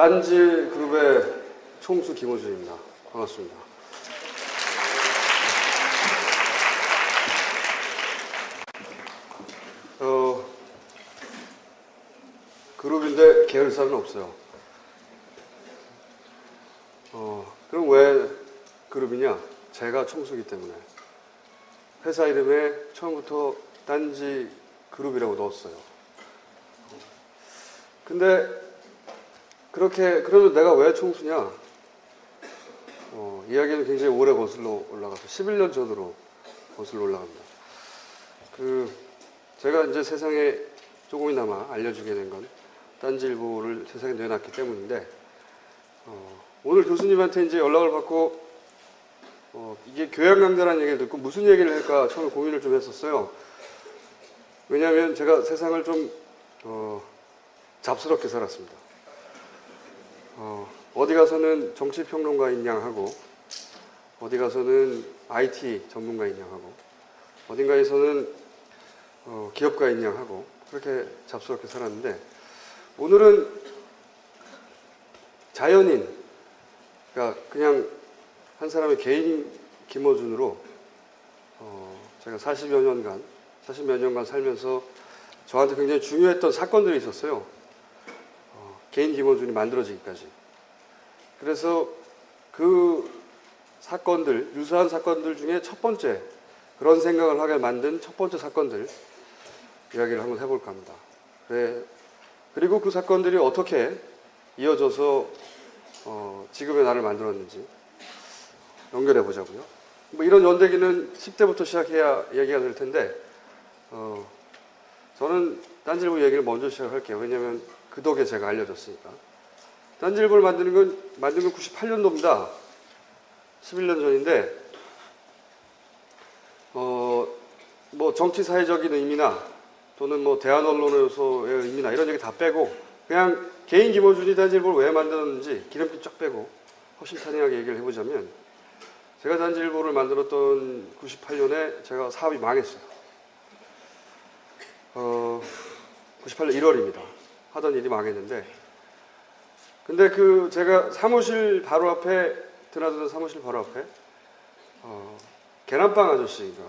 딴지 그룹의 총수 김호준입니다. 반갑습니다. 그룹인데 계열사는 없어요. 그럼 왜 그룹이냐? 제가 총수이기 때문에. 회사 이름에 처음부터 딴지 그룹이라고 넣었어요. 근데 그러면 내가 왜 총수냐? 이야기는 굉장히 오래 거슬러 올라가서 11년 전으로 거슬러 올라갑니다. 제가 이제 세상에 조금이나마 알려주게 된 건 딴지일보를 세상에 내놨기 때문인데, 오늘 교수님한테 이제 연락을 받고, 이게 교양 강좌라는 얘기를 듣고 무슨 얘기를 할까 처음에 고민을 좀 했었어요. 왜냐하면 제가 세상을 좀, 잡스럽게 살았습니다. 어디 가서는 정치평론가인 양 하고, 어디 가서는 IT 전문가인 양 하고, 어딘가에서는 기업가인 양 하고, 그렇게 잡스럽게 살았는데, 오늘은 자연인, 그러니까 그냥 한 사람의 개인 김어준으로 제가 40여 년간 살면서 저한테 굉장히 중요했던 사건들이 있었어요. 개인 김어준이 만들어지기까지. 그래서 그 사건들, 유사한 사건들 중에 첫 번째, 그런 생각을 하게 만든 첫 번째 사건들 이야기를 한번 해볼까 합니다. 그리고 그 사건들이 어떻게 이어져서 지금의 나를 만들었는지 연결해 보자고요. 뭐 이런 연대기는 10대부터 시작해야 얘기가 될 텐데, 저는 딴지일보 얘기를 먼저 시작할게요. 왜냐하면 그 덕에 제가 알려졌으니까. 딴지일보를 만든 건 98년도입니다. 11년 전인데, 뭐 정치 사회적인 의미나 또는 뭐 대한언론으로서의 의미나 이런 얘기 다 빼고 그냥 개인 김어준이 딴지일보를 왜 만들었는지 기름기 쫙 빼고 허심탄회하게 얘기를 해보자면, 제가 딴지일보를 만들었던 98년에 제가 사업이 망했어요. 98년 1월입니다. 하던 일이 망했는데, 근데 제가 사무실 바로 앞에, 드나드는 사무실 바로 앞에 계란빵 아저씨가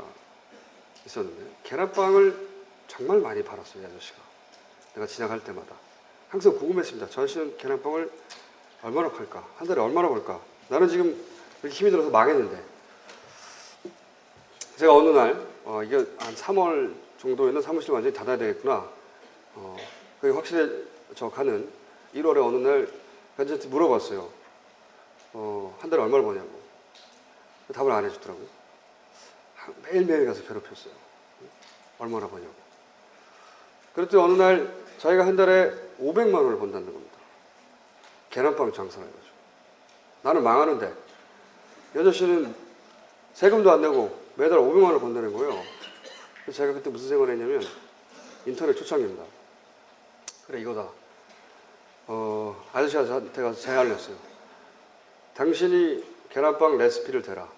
있었는데, 계란빵을 정말 많이 팔았어요, 이 아저씨가. 내가 지나갈 때마다 항상 궁금했습니다. 저 아저씨는 계란빵을 얼마나 팔까? 한 달에 얼마나 벌까? 나는 지금 이렇게 힘이 들어서 망했는데, 제가 어느 날 이게 한 3월 정도에는 사무실 완전히 닫아야 되겠구나, 그게 확실해져 가는 1월에 어느 날 현재한테 물어봤어요. 한 달에 얼마를 버냐고. 답을 안 해주더라고요. 매일매일 가서 괴롭혔어요. 얼마나 버냐고. 그랬더니 어느 날 자기가 한 달에 500만 원을 번다는 겁니다. 계란빵 장사를 해가지고. 나는 망하는데, 이 아저씨는 세금도 안 내고 매달 500만 원을 번다는 거예요. 그래서 제가 그때 무슨 생각을 했냐면, 인터넷 초창기입니다. 그래, 이거다. 아저씨가 저한테 가서 제안을 했어요. 당신이 계란빵 레시피를 대라.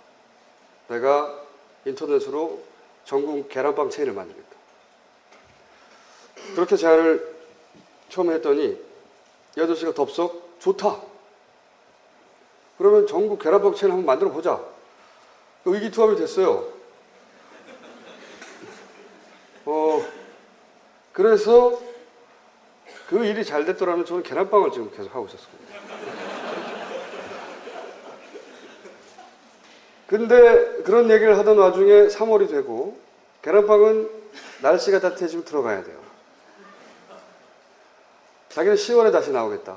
내가 인터넷으로 전국 계란빵 체인을 만들겠다. 그렇게 제안을 처음 했더니 이 아저씨가 덥석 좋다. 그러면 전국 계란빵 체인 한번 만들어 보자. 의기투합이 됐어요. 그래서 그 일이 잘 됐더라면 저는 계란빵을 지금 계속 하고 있었을 겁니다. 근데 그런 얘기를 하던 와중에 3월이 되고, 계란빵은 날씨가 따뜻해지면 들어가야 돼요. 자기는 10월에 다시 나오겠다.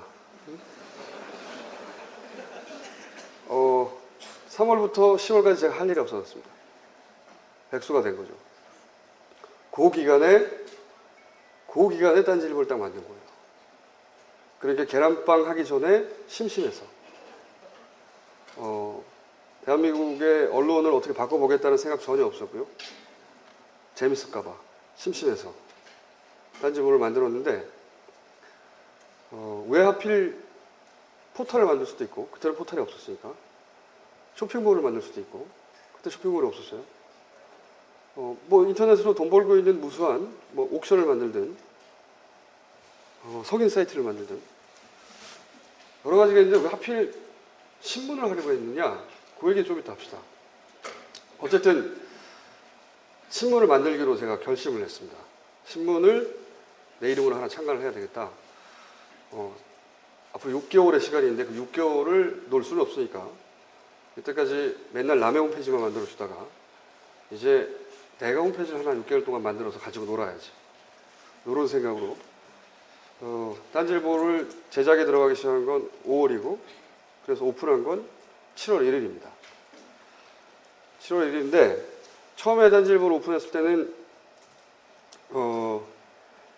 3월부터 10월까지 제가 할 일이 없어졌습니다. 백수가 된 거죠. 그 기간에 딴지일보를 딱 만든 거예요. 그러니까 계란빵 하기 전에 심심해서, 대한민국의 언론을 어떻게 바꿔보겠다는 생각 전혀 없었고요. 재밌을까봐 심심해서 딴지일보를 만들었는데, 왜 하필 포털을 만들 수도 있고, 그때는 포털이 없었으니까 쇼핑몰을 만들 수도 있고, 그때 쇼핑몰이 없었어요. 뭐 인터넷으로 돈 벌고 있는 무수한 뭐 옥션을 만들든 석인 사이트를 만들든 여러 가지가 있는데 왜 하필 신문을 하려고 했느냐? 그 얘기 좀 이따 합시다. 어쨌든 신문을 만들기로 제가 결심을 했습니다. 신문을 내 이름으로 하나 창간을 해야 되겠다. 앞으로 6개월의 시간이 있는데 그 6개월을 놀 수는 없으니까 이때까지 맨날 남의 홈페이지만 만들어주다가 이제 내가 홈페이지를 하나 6개월 동안 만들어서 가지고 놀아야지. 이런 생각으로 딴지일보를 제작에 들어가기 시작한 건 5월이고 그래서 오픈한 건 7월 1일입니다. 7월 1일인데 처음에 딴지일보를 오픈했을 때는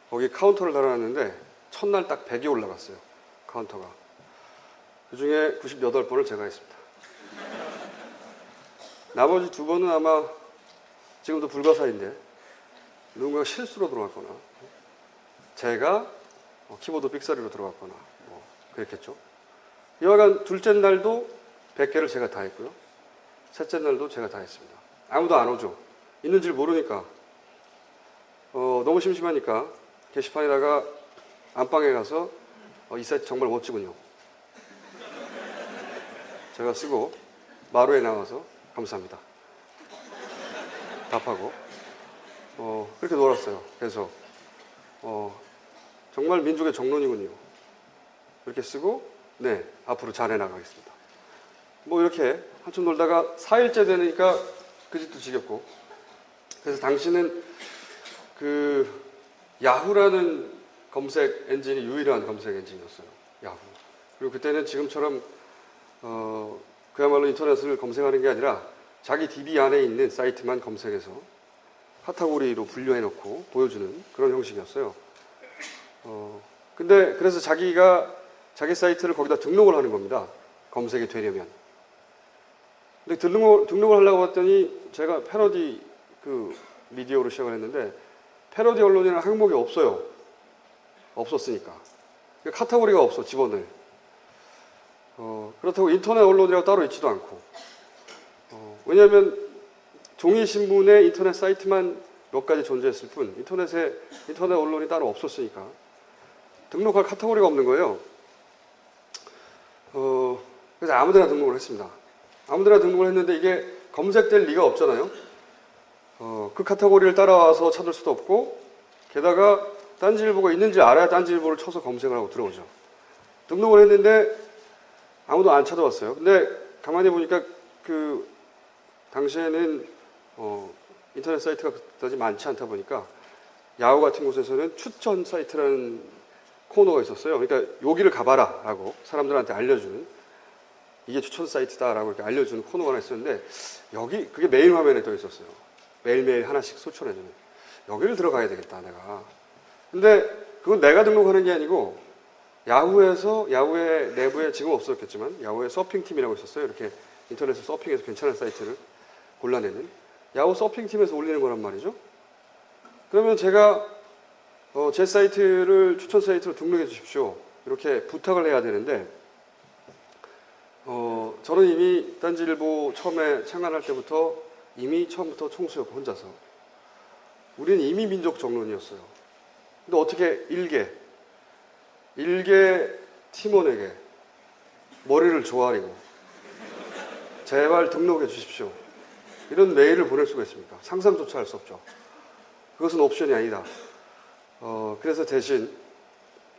거기 카운터를 달아놨는데 첫날 딱 100이 올라갔어요. 카운터가. 그 중에 98번을 제가 했습니다. 나머지 2번은 아마 지금도 불가사인데 누군가가 실수로 들어갔거나 제가 키보드 삑사리로 들어갔거나 뭐 그랬겠죠. 여하간 둘째 날도 100개를 제가 다 했고요. 셋째 날도 제가 다 했습니다. 아무도 안 오죠. 있는 줄 모르니까. 너무 심심하니까 게시판에다가 안방에 가서 이 사이트 정말 멋지군요. 제가 쓰고 마루에 나와서 감사합니다. 답하고 그렇게 놀았어요. 그래서 정말 민족의 정론이군요. 이렇게 쓰고 네 앞으로 잘해 나가겠습니다. 뭐 이렇게 한참 놀다가 4일째 되니까 그 집도 지겹고 그래서 당시는 그 야후라는 검색 엔진이 유일한 검색 엔진이었어요. 야후. 그리고 그때는 지금처럼 그야말로 인터넷을 검색하는 게 아니라 자기 DB 안에 있는 사이트만 검색해서 카테고리로 분류해 놓고 보여주는 그런 형식이었어요. 근데 그래서 자기 사이트를 거기다 등록을 하는 겁니다. 검색이 되려면. 근데 등록을 하려고 했더니 제가 패러디 그 미디어로 시작을 했는데 패러디 언론이라는 항목이 없어요. 없었으니까. 카테고리가 없어, 집어넣을. 그렇다고 인터넷 언론이라고 따로 있지도 않고. 왜냐하면 종이신문의 인터넷 사이트만 몇 가지 존재했을 뿐 인터넷 언론이 따로 없었으니까 등록할 카테고리가 없는 거예요. 그래서 아무데나 등록을 했습니다. 아무데나 등록을 했는데 이게 검색될 리가 없잖아요. 그 카테고리를 따라와서 찾을 수도 없고 게다가 딴지일보가 있는지 알아야 딴지일보를 쳐서 검색을 하고 들어오죠. 등록을 했는데 아무도 안 찾아왔어요. 근데 가만히 보니까 그 당시에는 인터넷 사이트가 그다지 많지 않다 보니까 야후 같은 곳에서는 추천 사이트라는 코너가 있었어요. 그러니까 여기를 가봐라 라고 사람들한테 알려주는 이게 추천 사이트다라고 이렇게 알려주는 코너가 하나 있었는데 그게 메일 화면에 떠 있었어요. 매일매일 하나씩 소천해주는. 여기를 들어가야 되겠다 내가. 근데 그건 내가 등록하는 게 아니고 야후의 내부에 지금 없었겠지만 야후의 서핑팀이라고 있었어요. 이렇게 인터넷에 서핑해서 괜찮은 사이트를 골라내는 야후 서핑팀에서 올리는 거란 말이죠. 그러면 제가 제 사이트를 추천 사이트로 등록해 주십시오. 이렇게 부탁을 해야 되는데 저는 이미 딴지일보 처음에 창간할 때부터 이미 처음부터 총수였고 혼자서 우리는 이미 민족 정론이었어요. 근데 어떻게 일개 팀원에게 머리를 조아리고 제발 등록해 주십시오. 이런 메일을 보낼 수가 있습니까? 상상조차 할 수 없죠. 그것은 옵션이 아니다. 그래서 대신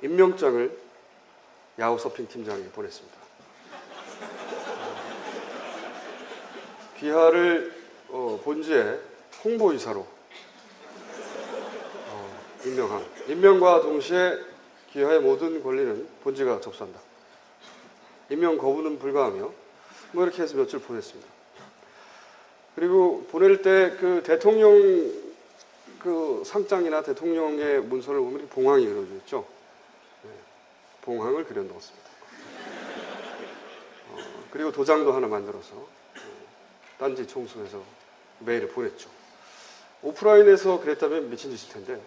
임명장을 야후 서핑 팀장에게 보냈습니다. 귀하를 본지의 홍보이사로 임명과 동시에 귀하의 모든 권리는 본지가 접수한다. 임명 거부는 불가하며 뭐 이렇게 해서 며칠 보냈습니다. 그리고 보낼 때 그 대통령 그 상장이나 대통령의 문서를 보면 봉황이 그려져 있죠. 봉황을 그려 넣었습니다. 그리고 도장도 하나 만들어서 딴지 총수에서 메일을 보냈죠. 오프라인에서 그랬다면 미친 짓일 텐데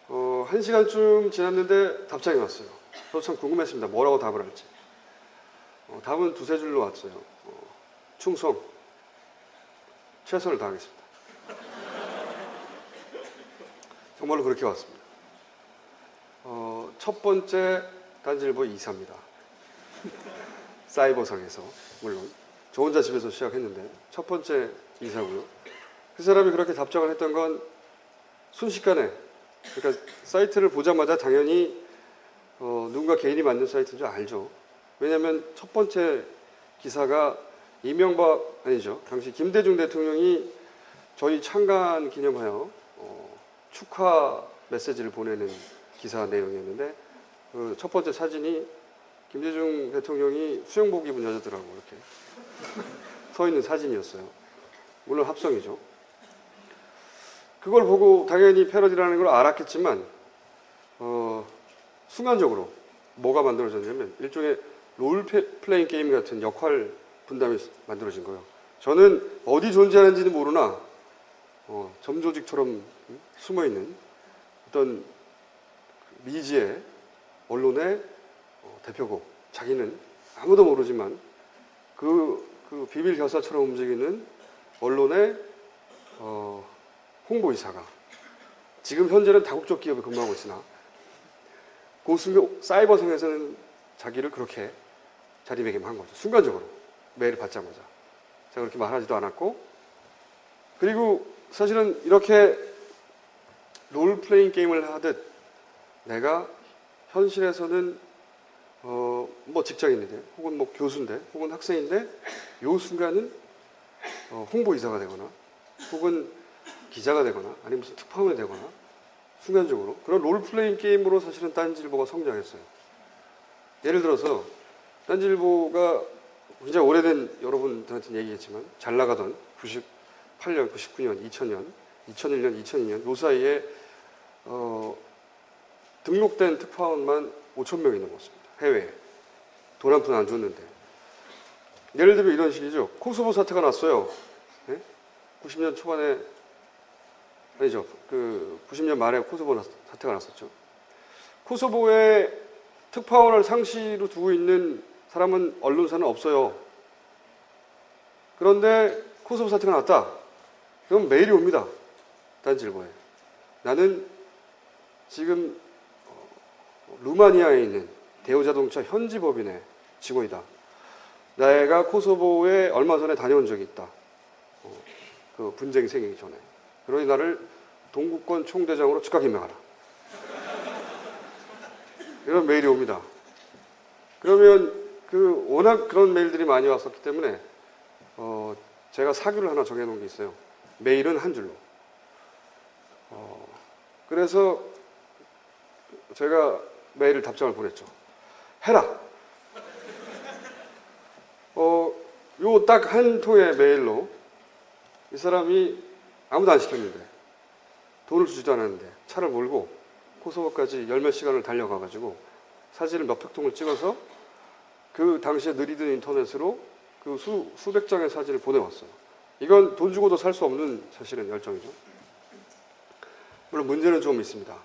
1시간쯤 지났는데 답장이 왔어요. 저도 참 궁금했습니다. 뭐라고 답을 할지. 답은 두세 줄로 왔어요. 충성, 최선을 다하겠습니다. 정말로 그렇게 왔습니다. 첫 번째 딴지일보 이사입니다. 사이버상에서 물론 저 혼자 집에서 시작했는데 첫 번째 이사고요. 그 사람이 그렇게 답장을 했던 건 순식간에, 그러니까 사이트를 보자마자 당연히 누군가 개인이 만든 사이트인 줄 알죠. 왜냐하면 첫 번째 기사가 이명박 아니죠. 당시 김대중 대통령이 저희 창간 기념하여 축하 메시지를 보내는 기사 내용이었는데 그 첫 번째 사진이 김대중 대통령이 수영복 입은 여자들하고 이렇게 서 있는 사진이었어요. 물론 합성이죠. 그걸 보고 당연히 패러디라는 걸 알았겠지만 순간적으로 뭐가 만들어졌냐면 일종의 롤플레잉 게임 같은 역할 분담이 만들어진 거예요. 저는 어디 존재하는지는 모르나 점조직처럼 숨어있는 어떤 미지의 언론의 대표고, 자기는 아무도 모르지만 그 비밀 결사처럼 움직이는 언론의 홍보이사가 지금 현재는 다국적 기업에 근무하고 있으나 사이버상에서는 자기를 그렇게 자리매김한 거죠. 순간적으로 메일을 받자마자. 제가 그렇게 말하지도 않았고, 그리고 사실은 이렇게 롤플레잉 게임을 하듯 내가 현실에서는 뭐 직장인인데 혹은 뭐 교수인데 혹은 학생인데 요 순간은 홍보이사가 되거나 혹은 기자가 되거나 아니면 무슨 특파원이 되거나 순간적으로 그런 롤플레잉 게임으로 사실은 딴지일보가 성장했어요. 예를 들어서 딴지일보가 굉장히 오래된, 여러분들한테는 얘기했지만 잘 나가던 98년, 99년, 2000년, 2001년, 2002년 요 사이에 등록된 특파원만 5,000명이 넘었습니다. 해외에. 돈 한 푼 안 줬는데. 예를 들면 이런 식이죠. 코소보 사태가 났어요. 네? 90년 초반에, 아니죠. 90년 말에 코소보 사태가 났었죠. 코소보에 특파원을 상시로 두고 있는 사람은, 언론사는 없어요. 그런데 코소보 사태가 났다. 그럼 메일이 옵니다. 딴지일보에. 나는 지금 루마니아에 있는 대우자동차 현지 법인의 직원이다. 내가 코소보에 얼마 전에 다녀온 적이 있다. 그 분쟁이 생기기 전에. 그러니 나를 동구권 총대장으로 즉각 임명하라. 이런 메일이 옵니다. 그러면 워낙 그런 메일들이 많이 왔었기 때문에 제가 사규를 하나 정해놓은 게 있어요. 메일은 한 줄로. 그래서 제가 메일을 답장을 보냈죠. 해라. 요 딱 한 통의 메일로 이 사람이 아무도 안 시켰는데 돈을 주지도 않았는데 차를 몰고 코소보까지 열몇 시간을 달려가가지고 사진을 몇백 통을 찍어서 그 당시에 느리던 인터넷으로 그 수백 장의 사진을 보내왔어요. 이건 돈 주고도 살 수 없는 사실은 열정이죠. 물론 문제는 좀 있습니다.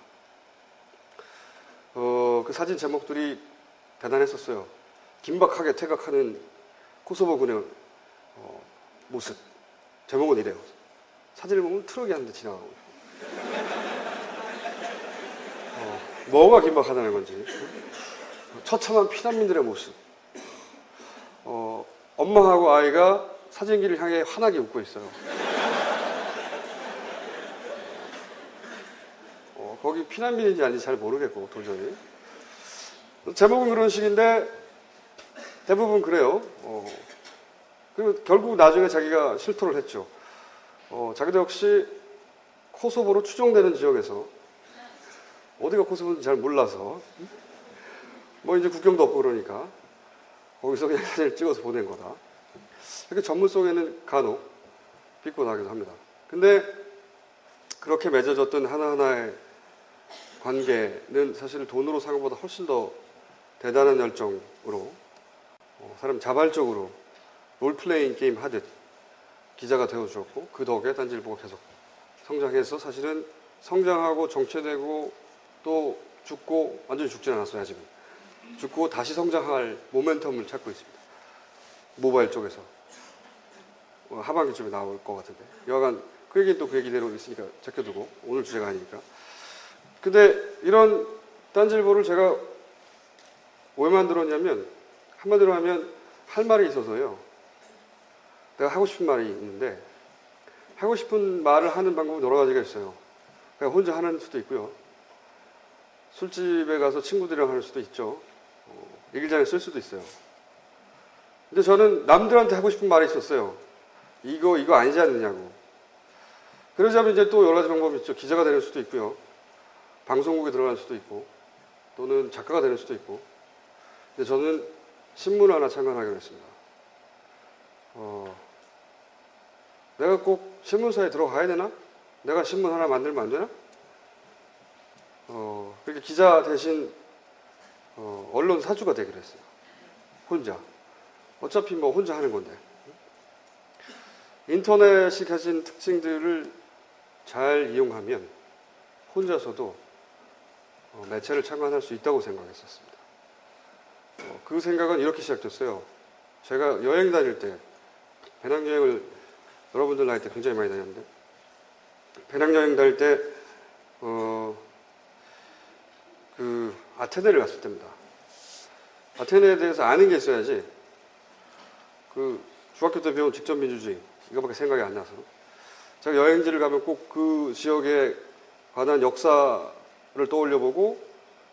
그 사진 제목들이 대단했었어요. 긴박하게 퇴각하는 코소보군의 모습. 제목은 이래요. 사진을 보면 트럭이 한 대 지나가고. 뭐가 긴박하다는 건지. 처참한 피난민들의 모습. 엄마하고 아이가 사진기를 향해 환하게 웃고 있어요. 거기 피난민인지 아닌지 잘 모르겠고 도저히. 제목은 그런 식인데 대부분 그래요. 그리고 결국 나중에 자기가 실토를 했죠. 자기도 역시 코소보로 추정되는 지역에서, 어디가 코소보인지 잘 몰라서 뭐 이제 국경도 없고 그러니까 거기서 그냥 사진을 찍어서 보낸 거다. 이렇게 전문성에는 간혹 비꼬나기도 합니다. 근데 그렇게 맺어졌던 하나하나의 관계는 사실 돈으로 사는 것보다 훨씬 더 대단한 열정으로 사람 자발적으로 롤플레잉 게임 하듯 기자가 되어주었고, 그 덕에 딴지일보가 계속 성장해서 사실은 성장하고 정체되고 또 죽고, 완전히 죽진 않았어요 아직은. 죽고 다시 성장할 모멘텀을 찾고 있습니다. 모바일 쪽에서 하반기쯤에 나올 것 같은데, 여하간 그 얘기는 또 그 얘기대로 있으니까 제껴두고, 오늘 주제가 아니니까. 근데 이런 딴지일보를 제가 왜 만들었냐면 한마디로 하면 할 말이 있어서요. 내가 하고 싶은 말이 있는데 하고 싶은 말을 하는 방법은 여러 가지가 있어요. 그냥 혼자 하는 수도 있고요. 술집에 가서 친구들이랑 하는 수도 있죠. 일기장에 쓸 수도 있어요. 근데 저는 남들한테 하고 싶은 말이 있었어요. 이거 아니지 않느냐고. 그러자면 이제 또 여러 가지 방법이 있죠. 기자가 되는 수도 있고요. 방송국에 들어갈 수도 있고 또는 작가가 되는 수도 있고. 근데 저는 신문 하나 창간하기로 했습니다. 내가 꼭 신문사에 들어가야 되나? 내가 신문 하나 만들면 안 되나? 그렇게 기자 대신 언론 사주가 되기로 했어요. 혼자. 어차피 뭐 혼자 하는 건데. 인터넷이 가진 특징들을 잘 이용하면 혼자서도 매체를 창간할 수 있다고 생각했었습니다. 그 생각은 이렇게 시작됐어요. 제가 여행 다닐 때, 배낭여행을 여러분들 나이 때 굉장히 많이 다녔는데, 배낭여행 다닐 때, 아테네를 갔을 때입니다. 아테네에 대해서 아는 게 있어야지, 중학교 때 배운 직접민주주의, 이거밖에 생각이 안 나서. 제가 여행지를 가면 꼭 그 지역에 관한 역사를 떠올려보고,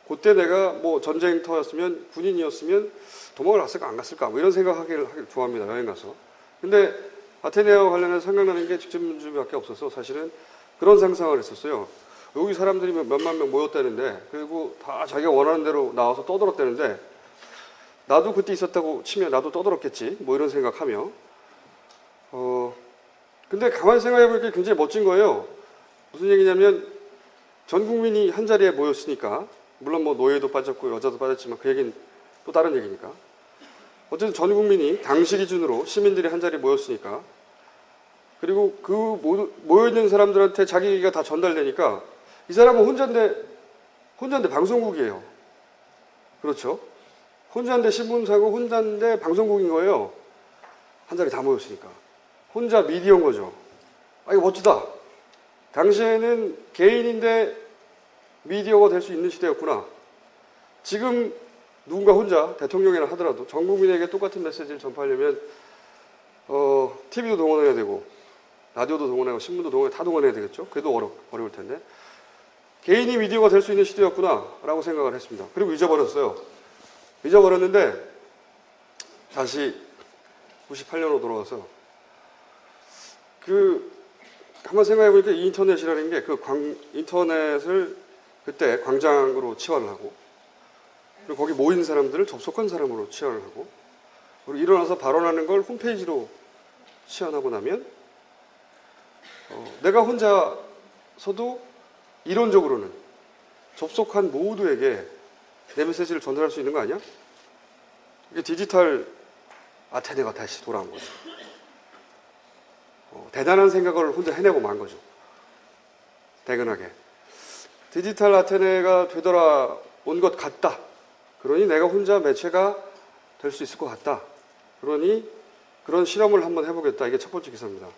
그때 내가 뭐 전쟁터였으면, 군인이었으면 도망을 갔을까 안 갔을까, 뭐 이런 생각하기를 좋아합니다. 여행 가서. 근데 아테네와 관련해서 생각나는 게 직접민주주의밖에 없어서 사실은 그런 상상을 했었어요. 여기 사람들이 몇만 명 모였다는데, 그리고 다 자기가 원하는 대로 나와서 떠들었다는데, 나도 그때 있었다고 치면 나도 떠들었겠지, 뭐 이런 생각하며. 근데 가만히 생각해보니까 굉장히 멋진 거예요. 무슨 얘기냐면, 전 국민이 한 자리에 모였으니까, 물론 뭐 노예도 빠졌고 여자도 빠졌지만 그 얘기는 또 다른 얘기니까. 어쨌든 전 국민이 당시 기준으로 시민들이 한 자리에 모였으니까, 그리고 그 모여있는 사람들한테 자기 얘기가 다 전달되니까 이 사람은 혼자인데 방송국이에요. 그렇죠? 혼자인데 신문사고 혼자인데 방송국인 거예요. 한 자리 다 모였으니까. 혼자 미디어인 거죠. 아, 이거 멋지다. 당시에는 개인인데 미디어가 될 수 있는 시대였구나. 지금 누군가 혼자 대통령이라 하더라도 전 국민에게 똑같은 메시지를 전파하려면 TV도 동원해야 되고 라디오도 동원하고 신문도 다 동원해야 되겠죠. 그래도 어려울 텐데 개인이 미디어가 될 수 있는 시대였구나 라고 생각을 했습니다. 그리고 잊어버렸어요. 잊어버렸는데 다시 98년으로 돌아와서 한번 생각해보니까 이 인터넷이라는 게 인터넷을 그때 광장으로 치환을 하고 그리고 거기 모인 사람들을 접속한 사람으로 치환을 하고 그리고 일어나서 발언하는 걸 홈페이지로 치환하고 나면 내가 혼자서도 이론적으로는 접속한 모두에게 내 메시지를 전달할 수 있는 거 아니야? 이게 디지털 아테네가 다시 돌아온 거죠. 대단한 생각을 혼자 해내고 만 거죠. 대근하게. 디지털 아테네가 되돌아온 것 같다. 그러니 내가 혼자 매체가 될 수 있을 것 같다. 그러니 그런 실험을 한번 해보겠다. 이게 첫 번째 기사입니다.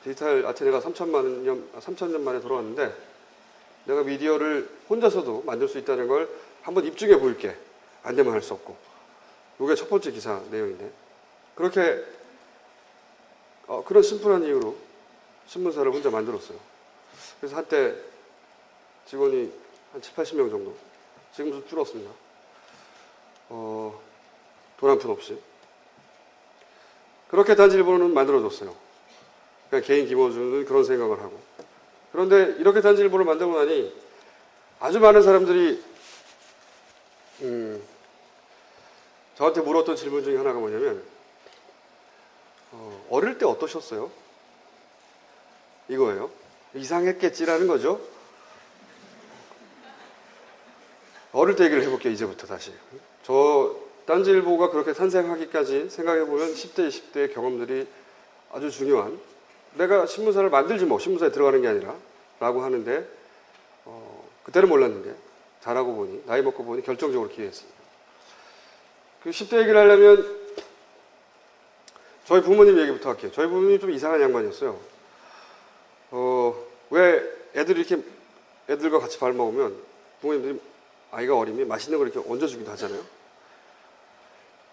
디지털 아테네가 3,000년 만에 돌아왔는데 내가 미디어를 혼자서도 만들 수 있다는 걸 한번 입증해 보일게. 안 되면 할 수 없고. 이게 첫 번째 기사 내용인데 그렇게 그런 심플한 이유로 신문사를 혼자 만들었어요. 그래서 한때 직원이 한 7, 80명 정도. 지금 좀 줄었습니다. 돈 한 푼 없이. 그렇게 단지일보는 만들어줬어요. 그냥 개인 김어준은 그런 생각을 하고. 그런데 이렇게 단지일보를 만들고 나니 아주 많은 사람들이 저한테 물었던 질문 중에 하나가 뭐냐면 어릴 때 어떠셨어요? 이거예요. 이상했겠지라는 거죠. 어릴 때 얘기를 해볼게요. 이제부터 다시. 딴지일보가 그렇게 탄생하기까지 생각해보면 10대, 20대의 경험들이 아주 중요한 내가 신문사를 만들지 뭐 신문사에 들어가는 게 아니라 라고 하는데 그때는 몰랐는데 잘하고 보니 나이 먹고 보니 결정적으로 기회했습니다. 그 10대 얘기를 하려면 저희 부모님 얘기부터 할게요. 저희 부모님이 좀 이상한 양반이었어요. 왜 애들과 같이 밥 먹으면 부모님들이 아이가 어리면 맛있는 걸 이렇게 얹어주기도 하잖아요.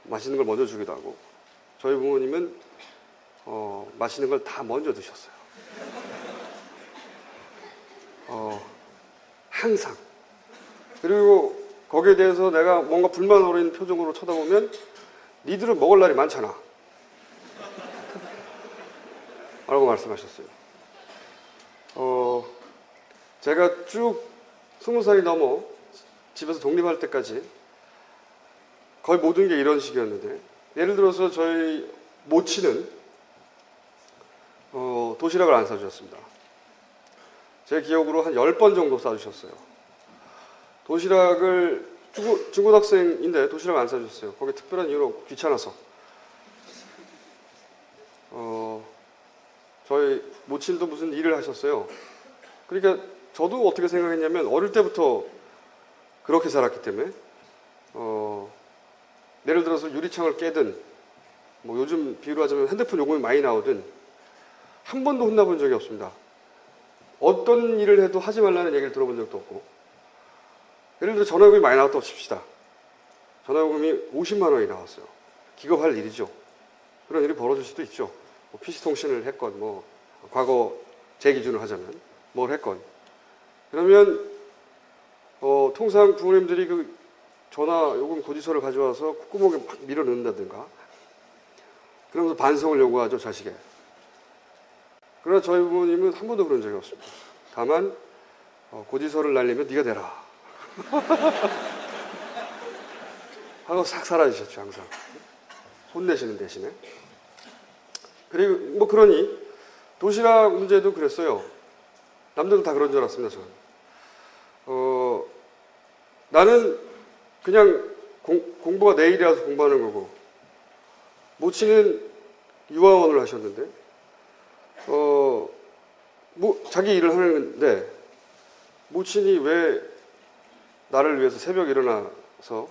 맛있는 걸 먼저 주기도 하고, 저희 부모님은 맛있는 걸 다 먼저 드셨어요. 항상. 그리고 거기에 대해서 내가 뭔가 불만 어린 표정으로 쳐다보면 니들은 먹을 날이 많잖아 라고 말씀하셨어요. 제가 쭉 20살이 넘어 집에서 독립할 때까지 거의 모든 게 이런 식이었는데, 예를 들어서 저희 모친은 도시락을 안 싸주셨습니다. 제 기억으로 한 10번 정도 싸주셨어요. 도시락을 중고등학생인데 도시락 안 싸주셨어요. 거기 특별한 이유는 없고 귀찮아서. 저희 모친도 무슨 일을 하셨어요. 그러니까 저도 어떻게 생각했냐면, 어릴 때부터 그렇게 살았기 때문에 예를 들어서 유리창을 깨든, 뭐 요즘 비유로 하자면 핸드폰 요금이 많이 나오든 한 번도 혼나본 적이 없습니다. 어떤 일을 해도 하지 말라는 얘기를 들어본 적도 없고, 예를 들어 전화요금이 많이 나왔다고 칩시다. 전화요금이 50만 원이 나왔어요. 기겁할 일이죠. 그런 일이 벌어질 수도 있죠. 뭐 PC통신을 했건, 뭐 과거 제 기준으로 하자면 뭘 했건. 그러면 통상 부모님들이 그 전화요금 고지서를 가져와서 콧구멍에 막 밀어 넣는다든가, 그러면서 반성을 요구하죠, 자식에. 그러나 저희 부모님은 한 번도 그런 적이 없습니다. 다만 고지서를 날리면 네가 내라 하고 싹 사라지셨죠, 항상. 혼내시는 대신에. 그리고 뭐 그러니 도시락 문제도 그랬어요. 남들도 다 그런 줄 알았습니다, 저는. 나는 그냥 공부가 내일이라서 공부하는 거고, 모친은 유아원을 하셨는데 뭐 자기 일을 하는데 모친이 왜 나를 위해서 새벽에 일어나서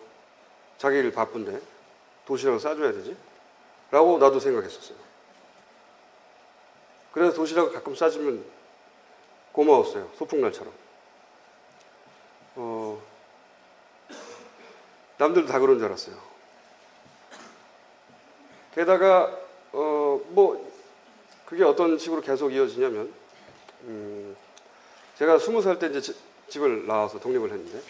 자기 일 바쁜데 도시락을 싸줘야 되지? 라고 나도 생각했었어요. 그래서 도시락을 가끔 싸주면 고마웠어요. 소풍날처럼. 남들도 다 그런 줄 알았어요. 게다가 뭐 그게 어떤 식으로 계속 이어지냐면, 제가 20살 때 이제 집을 나와서 독립을 했는데,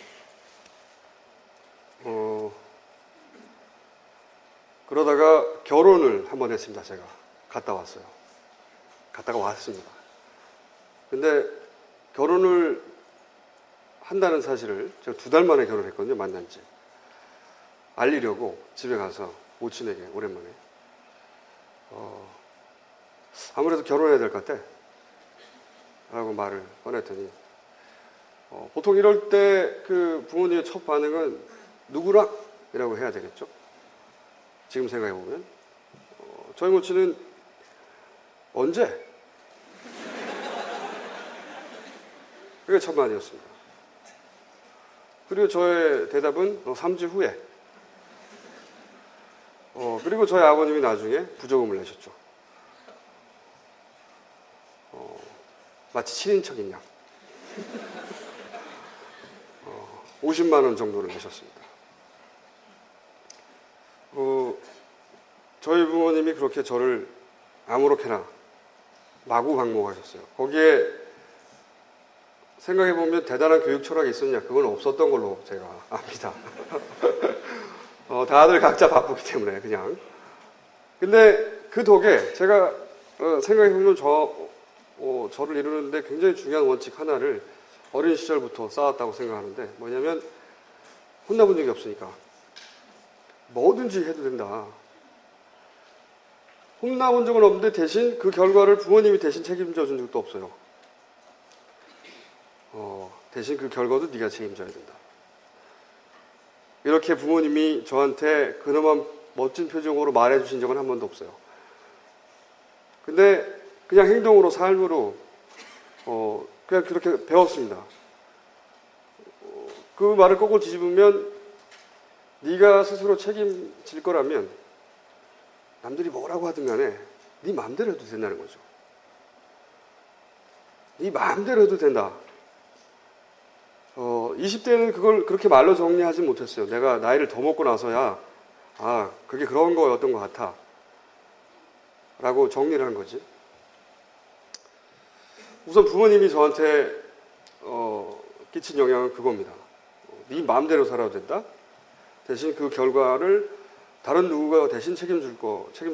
그러다가 결혼을 한번 했습니다. 제가 갔다 왔습니다. 근데 결혼을 한다는 사실을 제가 2달 만에 결혼했거든요, 만난 지. 알리려고 집에 가서 모친에게 오랜만에 아무래도 결혼해야 될 것 같아 라고 말을 꺼냈더니, 보통 이럴 때 그 부모님의 첫 반응은 누구랑? 이라고 해야 되겠죠. 지금 생각해보면 저희 모친은 언제? 그게 첫 마디였습니다. 그리고 저의 대답은 3주 후에. 그리고 저희 아버님이 나중에 부조금을 내셨죠. 마치 친인척인 양 50만 원 정도를 내셨습니다. 저희 부모님이 그렇게 저를 아무렇게나 마구 방목하셨어요. 거기에 생각해보면 대단한 교육 철학이 있었냐? 그건 없었던 걸로 제가 압니다. 다들 각자 바쁘기 때문에 그냥. 근데 그 덕에 제가 생각해보면 저를 이루는데 굉장히 중요한 원칙 하나를 어린 시절부터 쌓았다고 생각하는데, 뭐냐면 혼나본 적이 없으니까 뭐든지 해도 된다. 혼나본 적은 없는데 대신 그 결과를 부모님이 대신 책임져 준 적도 없어요. 대신 그 결과도 네가 책임져야 된다. 이렇게 부모님이 저한테 근엄한 멋진 표정으로 말해주신 적은 한 번도 없어요. 근데 그냥 행동으로, 삶으로 그냥 그렇게 배웠습니다. 그 말을 거꾸로 뒤집으면, 네가 스스로 책임질 거라면 남들이 뭐라고 하든 간에 네 마음대로 해도 된다는 거죠. 네 마음대로 해도 된다. 20대는 그걸 그렇게 말로 정리하지 못했어요. 내가 나이를 더 먹고 나서야 아, 그게 그런 거였던 것 같아. 라고 정리를 한 거지. 우선 부모님이 저한테 끼친 영향은 그겁니다. 네 마음대로 살아도 된다. 대신 그 결과를 다른 누구가 대신 책임져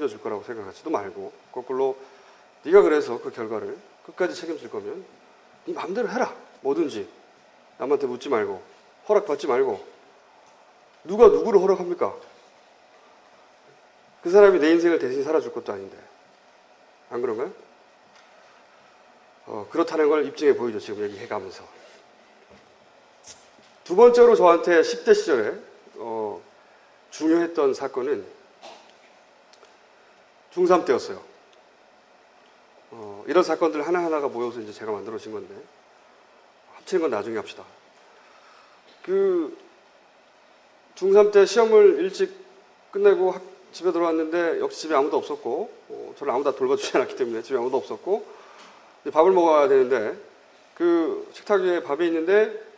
줄 거라고 생각하지도 말고 거꾸로 네가 그래서 그 결과를 끝까지 책임질 거면 네 마음대로 해라. 뭐든지 남한테 묻지 말고 허락받지 말고. 누가 누구를 허락합니까? 그 사람이 내 인생을 대신 살아줄 것도 아닌데. 안 그런가요? 그렇다는 걸 입증해 보이죠. 지금 얘기해가면서. 두 번째로 저한테 10대 시절에 중요했던 사건은 중3 때였어요. 이런 사건들 하나하나가 모여서 이제 제가 만들어진 건데 합치는 건 나중에 합시다. 그 중3 때 시험을 일찍 끝내고 집에 들어왔는데 역시 집에 아무도 없었고 저를 아무도 돌봐주지 않았기 때문에 집에 아무도 없었고 밥을 먹어야 되는데 그 식탁 위에 밥이 있는데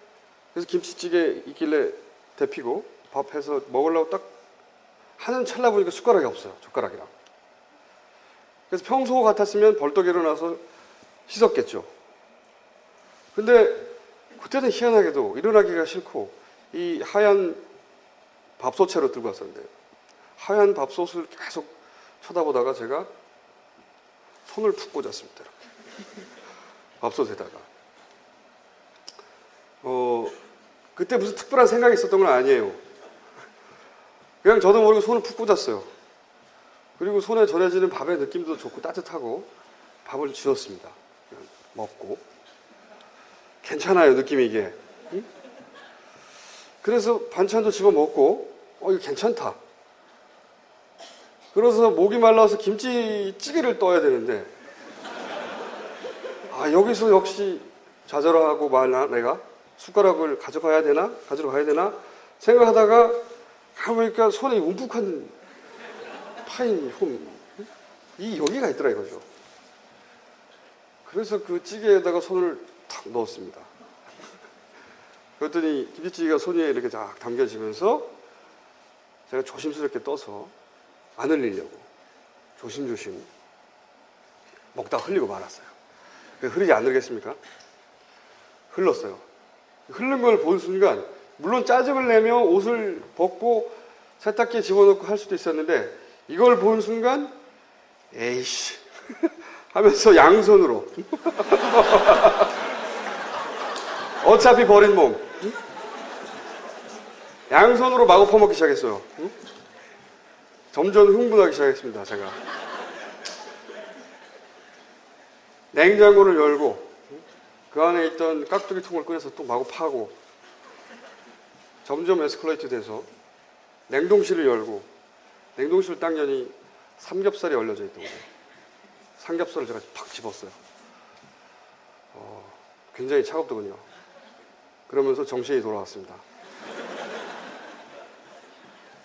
그래서 김치찌개 있길래 데피고 밥 해서 먹으려고 딱 하는 찰나 보니까 숟가락이 없어요. 젓가락이랑. 그래서 평소 같았으면 벌떡 일어나서 씻었겠죠. 근데 그때는 희한하게도 일어나기가 싫고 이 하얀 밥솥채로 들고 왔었는데 하얀 밥솥을 계속 쳐다보다가 제가 손을 푹 꽂았습니다. 이렇게. 밥솥에다가. 그때 무슨 특별한 생각이 있었던 건 아니에요. 그냥 저도 모르게 손을 푹 꽂았어요. 그리고 손에 전해지는 밥의 느낌도 좋고 따뜻하고 밥을 쥐었습니다. 먹고. 괜찮아요, 느낌이 이게. 응? 그래서 반찬도 집어 먹고, 이거 괜찮다. 그래서 목이 말라서 김치찌개를 떠야 되는데, 여기서 역시 좌절하고 말나, 내가 숟가락을 가져가야 되나? 가지러 가야 되나? 생각하다가 가보니까 손에 움푹한 파인 홈, 여기가 있더라 이거죠. 그래서 그 찌개에다가 손을 탁 넣었습니다. 그랬더니 김치찌개가 손 위에 이렇게 쫙 담겨지면서 제가 조심스럽게 떠서 안 흘리려고 조심조심 먹다 흘리고 말았어요. 흐르지 않으겠습니까? 흘렀어요. 흐른 걸 본 순간 물론 짜증을 내며 옷을 벗고 세탁기에 집어넣고 할 수도 있었는데 이걸 본 순간 에이씨 하면서 양손으로 어차피 버린 몸 양손으로 마구 퍼먹기 시작했어요. 점점 흥분하기 시작했습니다. 제가 냉장고를 열고 그 안에 있던 깍두기 통을 꺼내서 또 마구 파고 점점 에스컬레이트 돼서 냉동실을 열고 냉동실 딱 여니 삼겹살이 얼려져 있던 거예요. 삼겹살을 제가 팍 집었어요. 굉장히 차갑더군요. 그러면서 정신이 돌아왔습니다.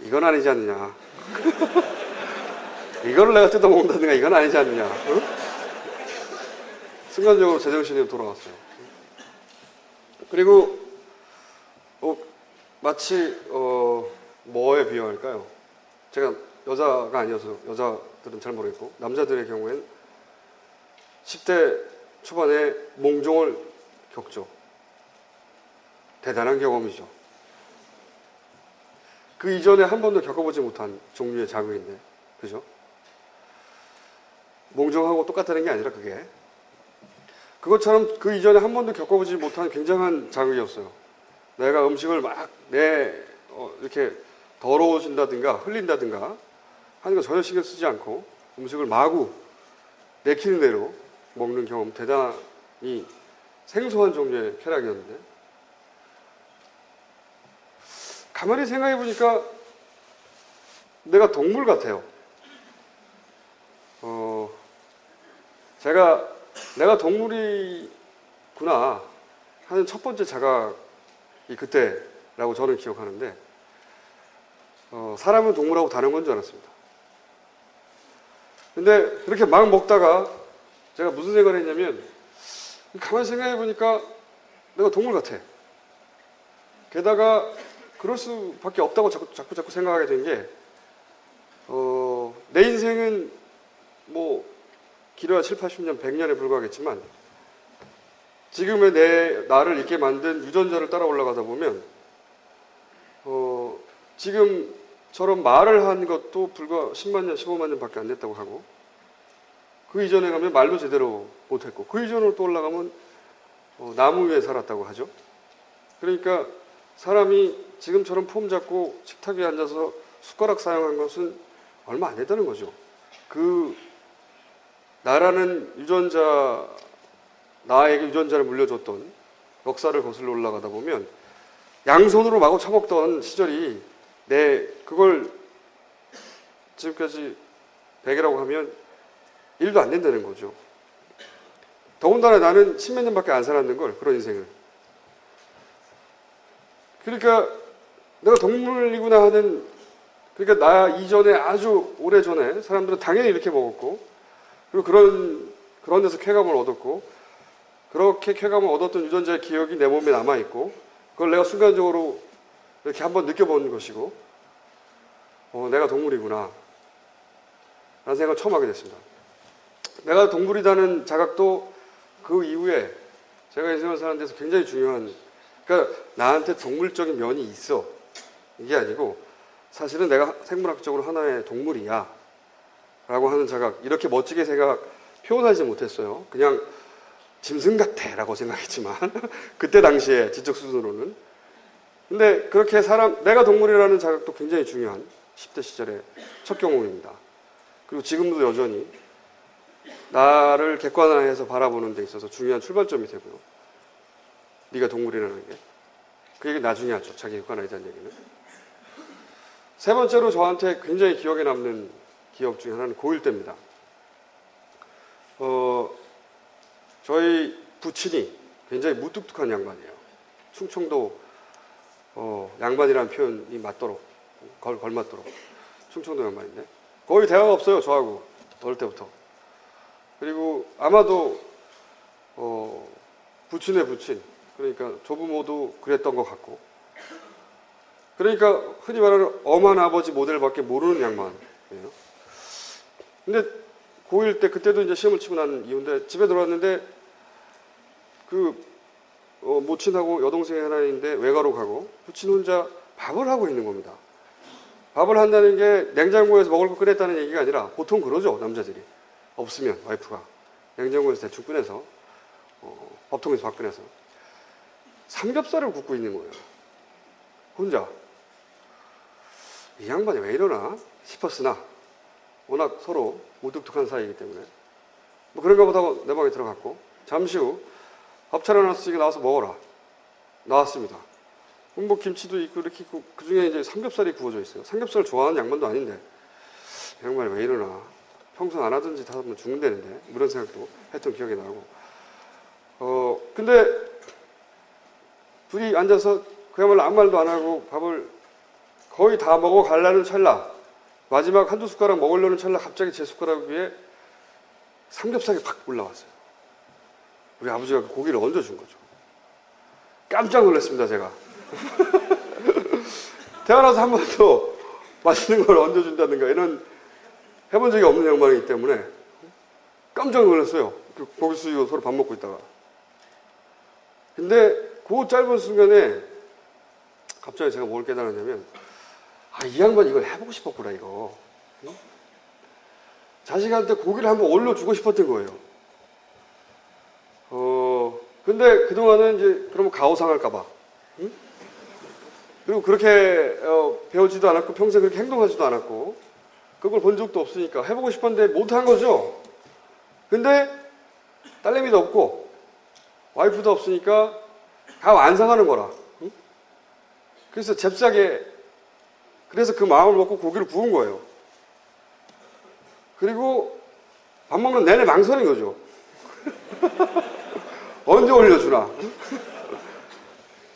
이건 아니지 않느냐. 이거를 내가 뜯어먹는다든가 이건 아니지 않느냐. 응? 순간적으로 제정신이 돌아왔어요. 그리고 마치 뭐에 비유할까요? 제가 여자가 아니어서 여자들은 잘 모르겠고 남자들의 경우엔 10대 초반에 몽종을 겪죠. 대단한 경험이죠. 그 이전에 한 번도 겪어보지 못한 종류의 자극인데, 그죠? 몽종하고 똑같다는 게 아니라 그것처럼 그 이전에 한 번도 겪어보지 못한 굉장한 자극이었어요. 내가 음식을 막 이렇게 더러워진다든가 흘린다든가 하는 거 전혀 신경 쓰지 않고 음식을 마구 내키는 대로 먹는 경험, 대단히 생소한 종류의 쾌락이었는데 가만히 생각해 보니까 내가 동물 같아요. 내가 동물이구나 하는 첫 번째 자각이 그때라고 저는 기억하는데 사람은 동물하고 다른 건 줄 알았습니다. 근데 그렇게 막 먹다가 제가 무슨 생각을 했냐면 가만히 생각해 보니까 내가 동물 같아. 게다가 그럴 수밖에 없다고 자꾸 생각하게 된 게 내 인생은 뭐 길어야 7, 80년, 100년에 불과하겠지만 지금의 나를 있게 만든 유전자를 따라 올라가다 보면 지금처럼 말을 한 것도 불과 10만 년, 15만 년밖에 안 됐다고 하고 그 이전에 가면 말도 제대로 못했고 그 이전으로 또 올라가면 나무 위에 살았다고 하죠. 그러니까 사람이 지금처럼 폼 잡고 식탁 위에 앉아서 숟가락 사용한 것은 얼마 안 됐다는 거죠. 그 나라는 유전자, 나에게 유전자를 물려줬던 역사를 거슬러 올라가다 보면 양손으로 마구 쳐먹던 시절이 그걸 지금까지 100이라고 하면 1도 안 된다는 거죠. 더군다나 나는 10몇 년밖에 안 살았는 걸, 그런 인생을. 그러니까 내가 동물이구나 하는, 그러니까 나 이전에 아주 오래 전에 사람들은 당연히 이렇게 먹었고 그리고 그런 데서 쾌감을 얻었고 그렇게 쾌감을 얻었던 유전자의 기억이 내 몸에 남아있고 그걸 내가 순간적으로 이렇게 한번 느껴본 것이고 내가 동물이구나 라는 생각을 처음 하게 됐습니다. 내가 동물이라는 자각도 그 이후에 제가 인생을 사는 데서 굉장히 중요한, 그러니까 나한테 동물적인 면이 있어 이게 아니고 사실은 내가 생물학적으로 하나의 동물이야 라고 하는 자각, 이렇게 멋지게 표현하지 못했어요. 그냥 짐승 같아 라고 생각했지만 그때 당시에 지적 수준으로는. 근데 그렇게 내가 동물이라는 자각도 굉장히 중요한 10대 시절의 첫 경험입니다. 그리고 지금도 여전히 나를 객관화해서 바라보는 데 있어서 중요한 출발점이 되고요. 네가 동물이라는 게. 그 얘기 나중에 하죠. 자기 객관화에 대한 얘기는. 세 번째로 저한테 굉장히 기억에 남는 기억 중에 하나는 고1 때입니다. 저희 부친이 굉장히 무뚝뚝한 양반이에요. 충청도 양반이라는 표현이 맞도록 걸맞도록 충청도 양반인데 거의 대화가 없어요. 저하고 어릴 때부터. 그리고 아마도 부친의 부친, 그러니까 조부모도 그랬던 것 같고, 그러니까 흔히 말하는 엄한 아버지 모델밖에 모르는 양반이에요. 근데 고1 때 그때도 이제 시험을 치고 난 이후인데 집에 들어왔는데 모친하고 여동생이 하나 있는데 외가로 가고 부친 혼자 밥을 하고 있는 겁니다. 밥을 한다는 게 냉장고에서 먹을 거 꺼냈다는 얘기가 아니라 보통 그러죠. 남자들이. 없으면 와이프가 냉장고에서 대충 꺼내서 밥통에서 밥 꺼내서 삼겹살을 굽고 있는 거예요. 혼자. 이 양반이 왜 이러나 싶었으나 워낙 서로 무뚝뚝한 사이이기 때문에 뭐 그런가 보다 하고 내 방에 들어갔고 잠시 후 밥 차려놨으니까 나와서 먹어라. 나왔습니다. 뭐 김치도 있고 이렇게 있고 그중에 이제 삼겹살이 구워져 있어요. 삼겹살 좋아하는 양반도 아닌데 이 양반이 왜 이러나. 평소에 안 하던 짓 하면 죽는다는데 이런 생각도 했던 기억이 나고 근데 둘이 앉아서 그야말로 아무 말도 안 하고 밥을 거의 다 먹어가려는 찰나 마지막 한두 숟가락 먹으려는 찰나 갑자기 제 숟가락 위에 삼겹살이 팍 올라왔어요. 우리 아버지가 그 고기를 얹어준 거죠. 깜짝 놀랐습니다. 제가. 태어나서 한 번도 맛있는 걸 얹어준다든가 이런 해본 적이 없는 양반이기 때문에 깜짝 놀랐어요. 고기 수이고 서로 밥 먹고 있다가. 근데 그 짧은 순간에 갑자기 제가 뭘 깨달았냐면 이 양반 이걸 해보고 싶었구나 이거. 응? 자식한테 고기를 한번 올려주고 싶었던 거예요. 근데 그동안은 이제 그러면 가오상할까봐. 응? 그리고 그렇게 배우지도 않았고 평소에 그렇게 행동하지도 않았고 그걸 본 적도 없으니까 해보고 싶었는데 못한 거죠. 근데 딸내미도 없고 와이프도 없으니까 다 완성하는 거라. 응? 그래서 잽싸게 그래서 그 마음을 먹고 고기를 구운 거예요. 그리고 밥 먹는 내내 망설인 거죠. 언제 올려주나.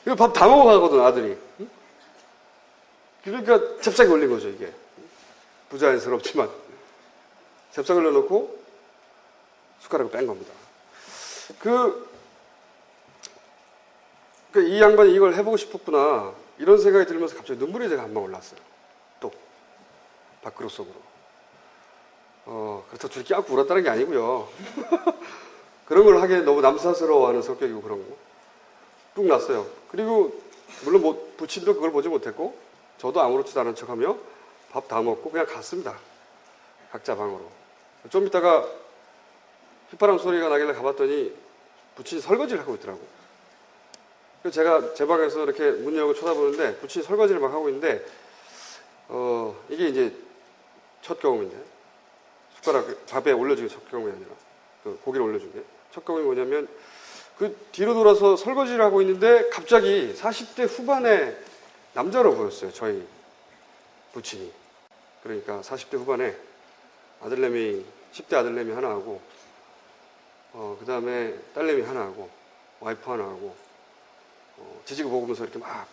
이거 밥 다 먹어가거든 아들이. 그러니까 잽싸게 올린 거죠 이게. 부자연스럽지만 잽싸게 올려놓고 숟가락을 뺀 겁니다. 이 양반이 이걸 해보고 싶었구나 이런 생각이 들면서 갑자기 눈물이 제가 한 방 올랐어요. 또 밥그릇 속으로. 그렇다고 둘이 껴안고 울었다는 게 아니고요. 그런 걸 하기엔 너무 남사스러워하는 성격이고 그런 거. 뚝 났어요. 그리고 물론 뭐 부친도 그걸 보지 못했고 저도 아무렇지도 않은 척하며 밥 다 먹고 그냥 갔습니다. 각자 방으로. 좀 있다가 휘파람 소리가 나길래 가봤더니 부친이 설거지를 하고 있더라고. 그래서 제가 제 방에서 이렇게 문 열고 쳐다보는데 부친이 설거지를 막 하고 있는데 이게 이제 첫 경험인데 숟가락 밥에 올려준 게 첫 경험이 아니라 그 고기를 올려준 게 첫 경험이 뭐냐면 그 뒤로 돌아서 설거지를 하고 있는데 갑자기 40대 후반의 남자로 보였어요. 저희 부친이. 그러니까 40대 후반에 아들내미 10대 아들내미 하나 하고 그 다음에 딸내미 하나 하고 와이프 하나 하고 지지고 먹으면서 이렇게 막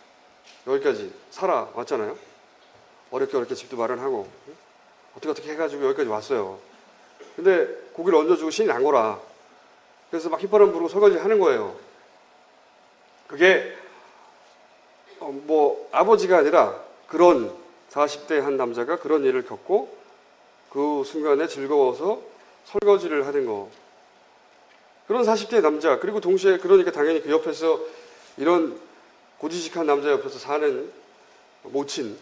여기까지 살아왔잖아요. 어렵게 집도 마련하고 어떻게 해가지고 여기까지 왔어요. 근데 고기를 얹어주고 신이 난 거라. 그래서 막 휘파람 부르고 설거지 하는 거예요. 그게 뭐 아버지가 아니라 그런 40대 한 남자가 그런 일을 겪고 그 순간에 즐거워서 설거지를 하는 거. 그런 40대 남자, 그리고 동시에 그러니까 당연히 그 옆에서 이런 고지식한 남자 옆에서 사는 모친,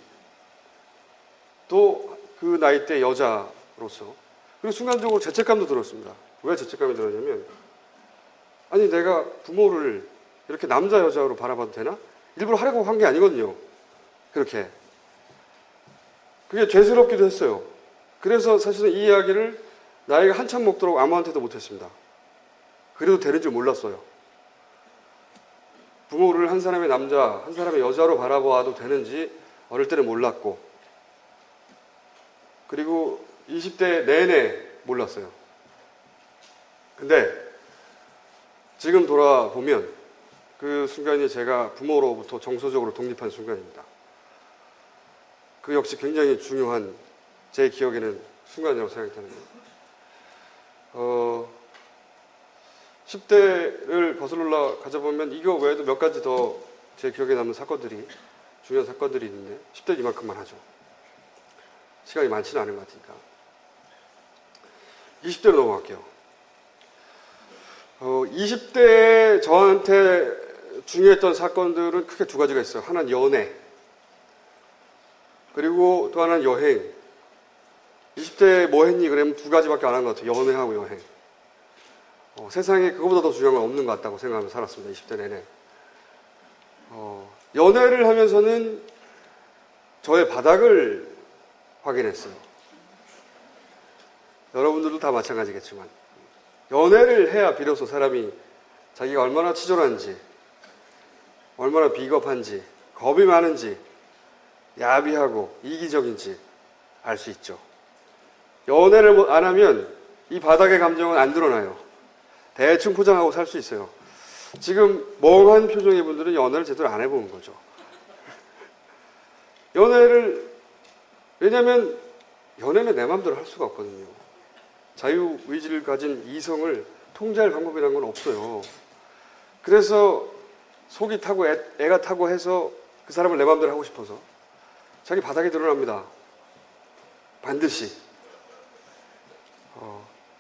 또 그 나이대 여자로서, 그리고 순간적으로 죄책감도 들었습니다. 왜 죄책감이 들었냐면, 아니 내가 부모를 이렇게 남자 여자로 바라봐도 되나? 일부러 하려고 한 게 아니거든요. 그렇게. 그게 죄스럽기도 했어요. 그래서 사실은 이 이야기를 나이가 한참 먹도록 아무한테도 못했습니다. 그래도 되는 줄 몰랐어요. 부모를 한 사람의 남자, 한 사람의 여자로 바라봐도 되는지 어릴 때는 몰랐고, 그리고 20대 내내 몰랐어요. 근데 지금 돌아보면 그 순간이 제가 부모로부터 정서적으로 독립한 순간입니다. 그 역시 굉장히 중요한 제 기억에는 순간이라고 생각이 드는데요. 10대를 거슬러 가져보면 이거 외에도 몇 가지 더 제 기억에 남는 사건들이, 중요한 사건들이 있는데 10대 이만큼만 하죠. 시간이 많지는 않은 것 같으니까. 20대로 넘어갈게요. 20대에 저한테 중요했던 사건들은 크게 두 가지가 있어요. 하나는 연애, 그리고 또 하나는 여행. 20대에 뭐 했니? 그러면 두 가지밖에 안 한 것 같아요. 연애하고 여행. 세상에 그거보다 더 중요한 건 없는 것 같다고 생각하면서 살았습니다. 20대 내내. 연애를 하면서는 저의 바닥을 확인했어요. 여러분들도 다 마찬가지겠지만 연애를 해야 비로소 사람이 자기가 얼마나 치졸한지, 얼마나 비겁한지, 겁이 많은지, 야비하고 이기적인지 알 수 있죠. 연애를 안 하면 이 바닥의 감정은 안 드러나요. 대충 포장하고 살 수 있어요. 지금 멍한 표정의 분들은 연애를 제대로 안 해본 거죠. 왜냐면 연애는 내 마음대로 할 수가 없거든요. 자유의지를 가진 이성을 통제할 방법이라는 건 없어요. 그래서 속이 타고 애가 타고 해서 그 사람을 내 마음대로 하고 싶어서 자기 바닥이 드러납니다. 반드시.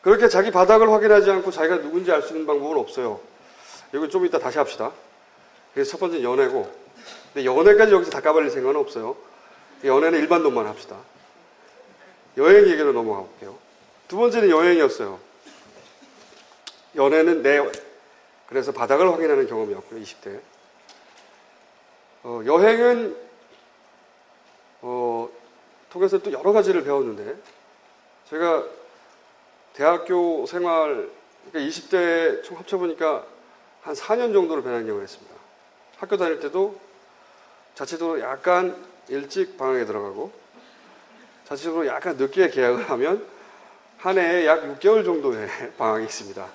그렇게 자기 바닥을 확인하지 않고 자기가 누군지 알 수 있는 방법은 없어요. 이건 좀 이따 다시 합시다. 그래서 첫 번째는 연애고, 근데 연애까지 여기서 다 까발릴 생각은 없어요. 연애는 일반 놈만 합시다. 여행 얘기로 넘어가 볼게요. 두 번째는 여행이었어요. 연애는 그래서 바닥을 확인하는 경험이었고요, 20대. 여행은, 통해서 또 여러 가지를 배웠는데, 제가 대학교 생활, 그러니까 20대 총 합쳐보니까 한 4년 정도를 배낭여행을 했습니다. 학교 다닐 때도 자체적으로 약간 일찍 방학에 들어가고, 자체적으로 약간 늦게 계약을 하면 한 해에 약 6개월 정도의 방학이 있습니다.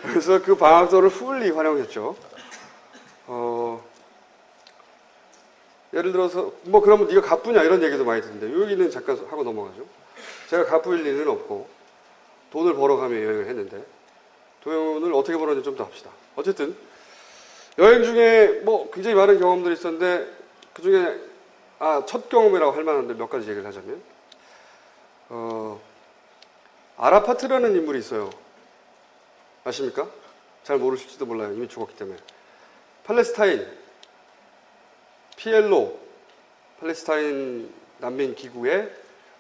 그래서 그 방학도를 풀리 활용했죠. 예를 들어서 뭐 그러면 네가 가쁘냐 이런 얘기도 많이 듣는데 여기는 잠깐 하고 넘어가죠. 제가 가쁘일 일은 없고 돈을 벌어가며 여행을 했는데 돈을 어떻게 벌었는지 좀 더 합시다. 어쨌든 여행 중에 뭐 굉장히 많은 경험들이 있었는데 그 중에 첫 경험이라고 할 만한데 몇 가지 얘기를 하자면 아라파트라는 인물이 있어요. 아십니까? 잘 모르실지도 몰라요. 이미 죽었기 때문에. 팔레스타인, PLO, 팔레스타인 난민 기구의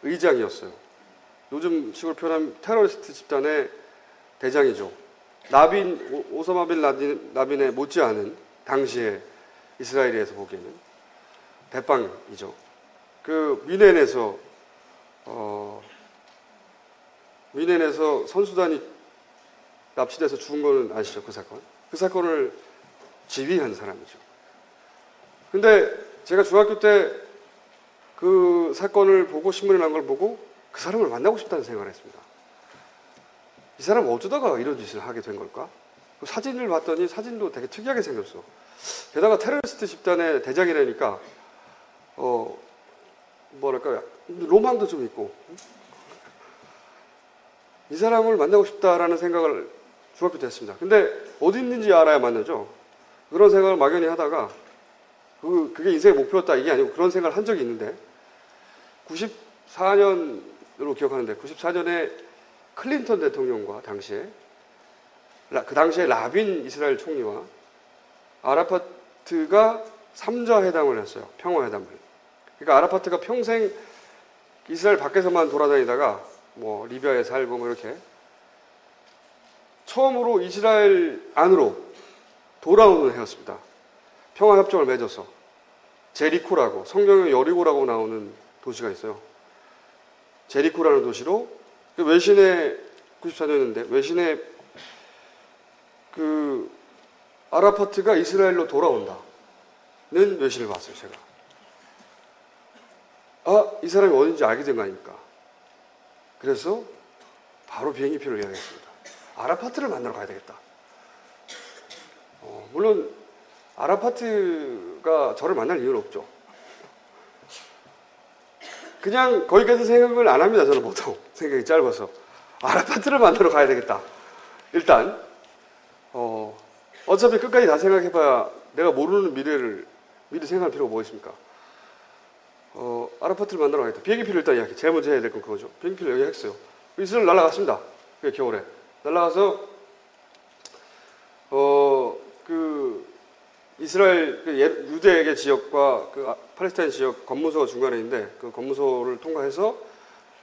의장이었어요. 요즘 식으로 표현하면 테러리스트 집단의 대장이죠. 오사마 빌 라빈에 못지않은 당시에 이스라엘에서 보기에는 대빵이죠. 그 미넨에서 선수단이 납치돼서 죽은 건 아시죠? 그 사건. 그 사건을 지휘한 사람이죠. 근데 제가 중학교 때 그 사건을 보고 신문에 난 걸 보고 그 사람을 만나고 싶다는 생각을 했습니다. 이 사람 어쩌다가 이런 짓을 하게 된 걸까? 그 사진을 봤더니 사진도 되게 특이하게 생겼어. 게다가 테러리스트 집단의 대장이라니까 뭐랄까 로망도 좀 있고 이 사람을 만나고 싶다라는 생각을 중학교 때 했습니다. 근데 어디 있는지 알아야 만나죠. 그런 생각을 막연히 하다가 그게 인생의 목표였다 이게 아니고 그런 생각을 한 적이 있는데 94년으로 기억하는데 94년에 클린턴 대통령과 그 당시에 라빈 이스라엘 총리와 아라파트가 3자 회담을 했어요. 평화회담을. 그러니까 아라파트가 평생 이스라엘 밖에서만 돌아다니다가 뭐 리비아에 살고 뭐 이렇게 처음으로 이스라엘 안으로 돌아오는 해였습니다. 평화협정을 맺어서 제리코라고 성경에 여리고라고 나오는 도시가 있어요. 제리코라는 도시로 외신에 94년인데 외신에 그 아라파트가 이스라엘로 돌아온다는 외신을 봤어요. 제가 이 사람이 어딘지 알게 된 거 아닙니까? 그래서 바로 비행기표를 예약했습니다. 아라파트를 만나러 가야 되겠다. 물론 아라파트가 저를 만날 이유는 없죠. 그냥 거기까지 생각을 안 합니다. 저는 보통 생각이 짧아서 아라파트를 만나러 가야 되겠다. 일단 어차피 끝까지 다 생각해봐야 내가 모르는 미래 생각할 필요가 뭐 있습니까? 아라파트를 만나러 가겠다. 비행기표를 일단 예약해. 제일 먼저 해야 될 건 그거죠. 비행기표를 예약했어요. 이스라엘 날아갔습니다. 겨울에 날아가서 이스라엘 유대계 지역과 그 팔레스타인 지역 검문소가 중간에 있는데 그 검문소를 통과해서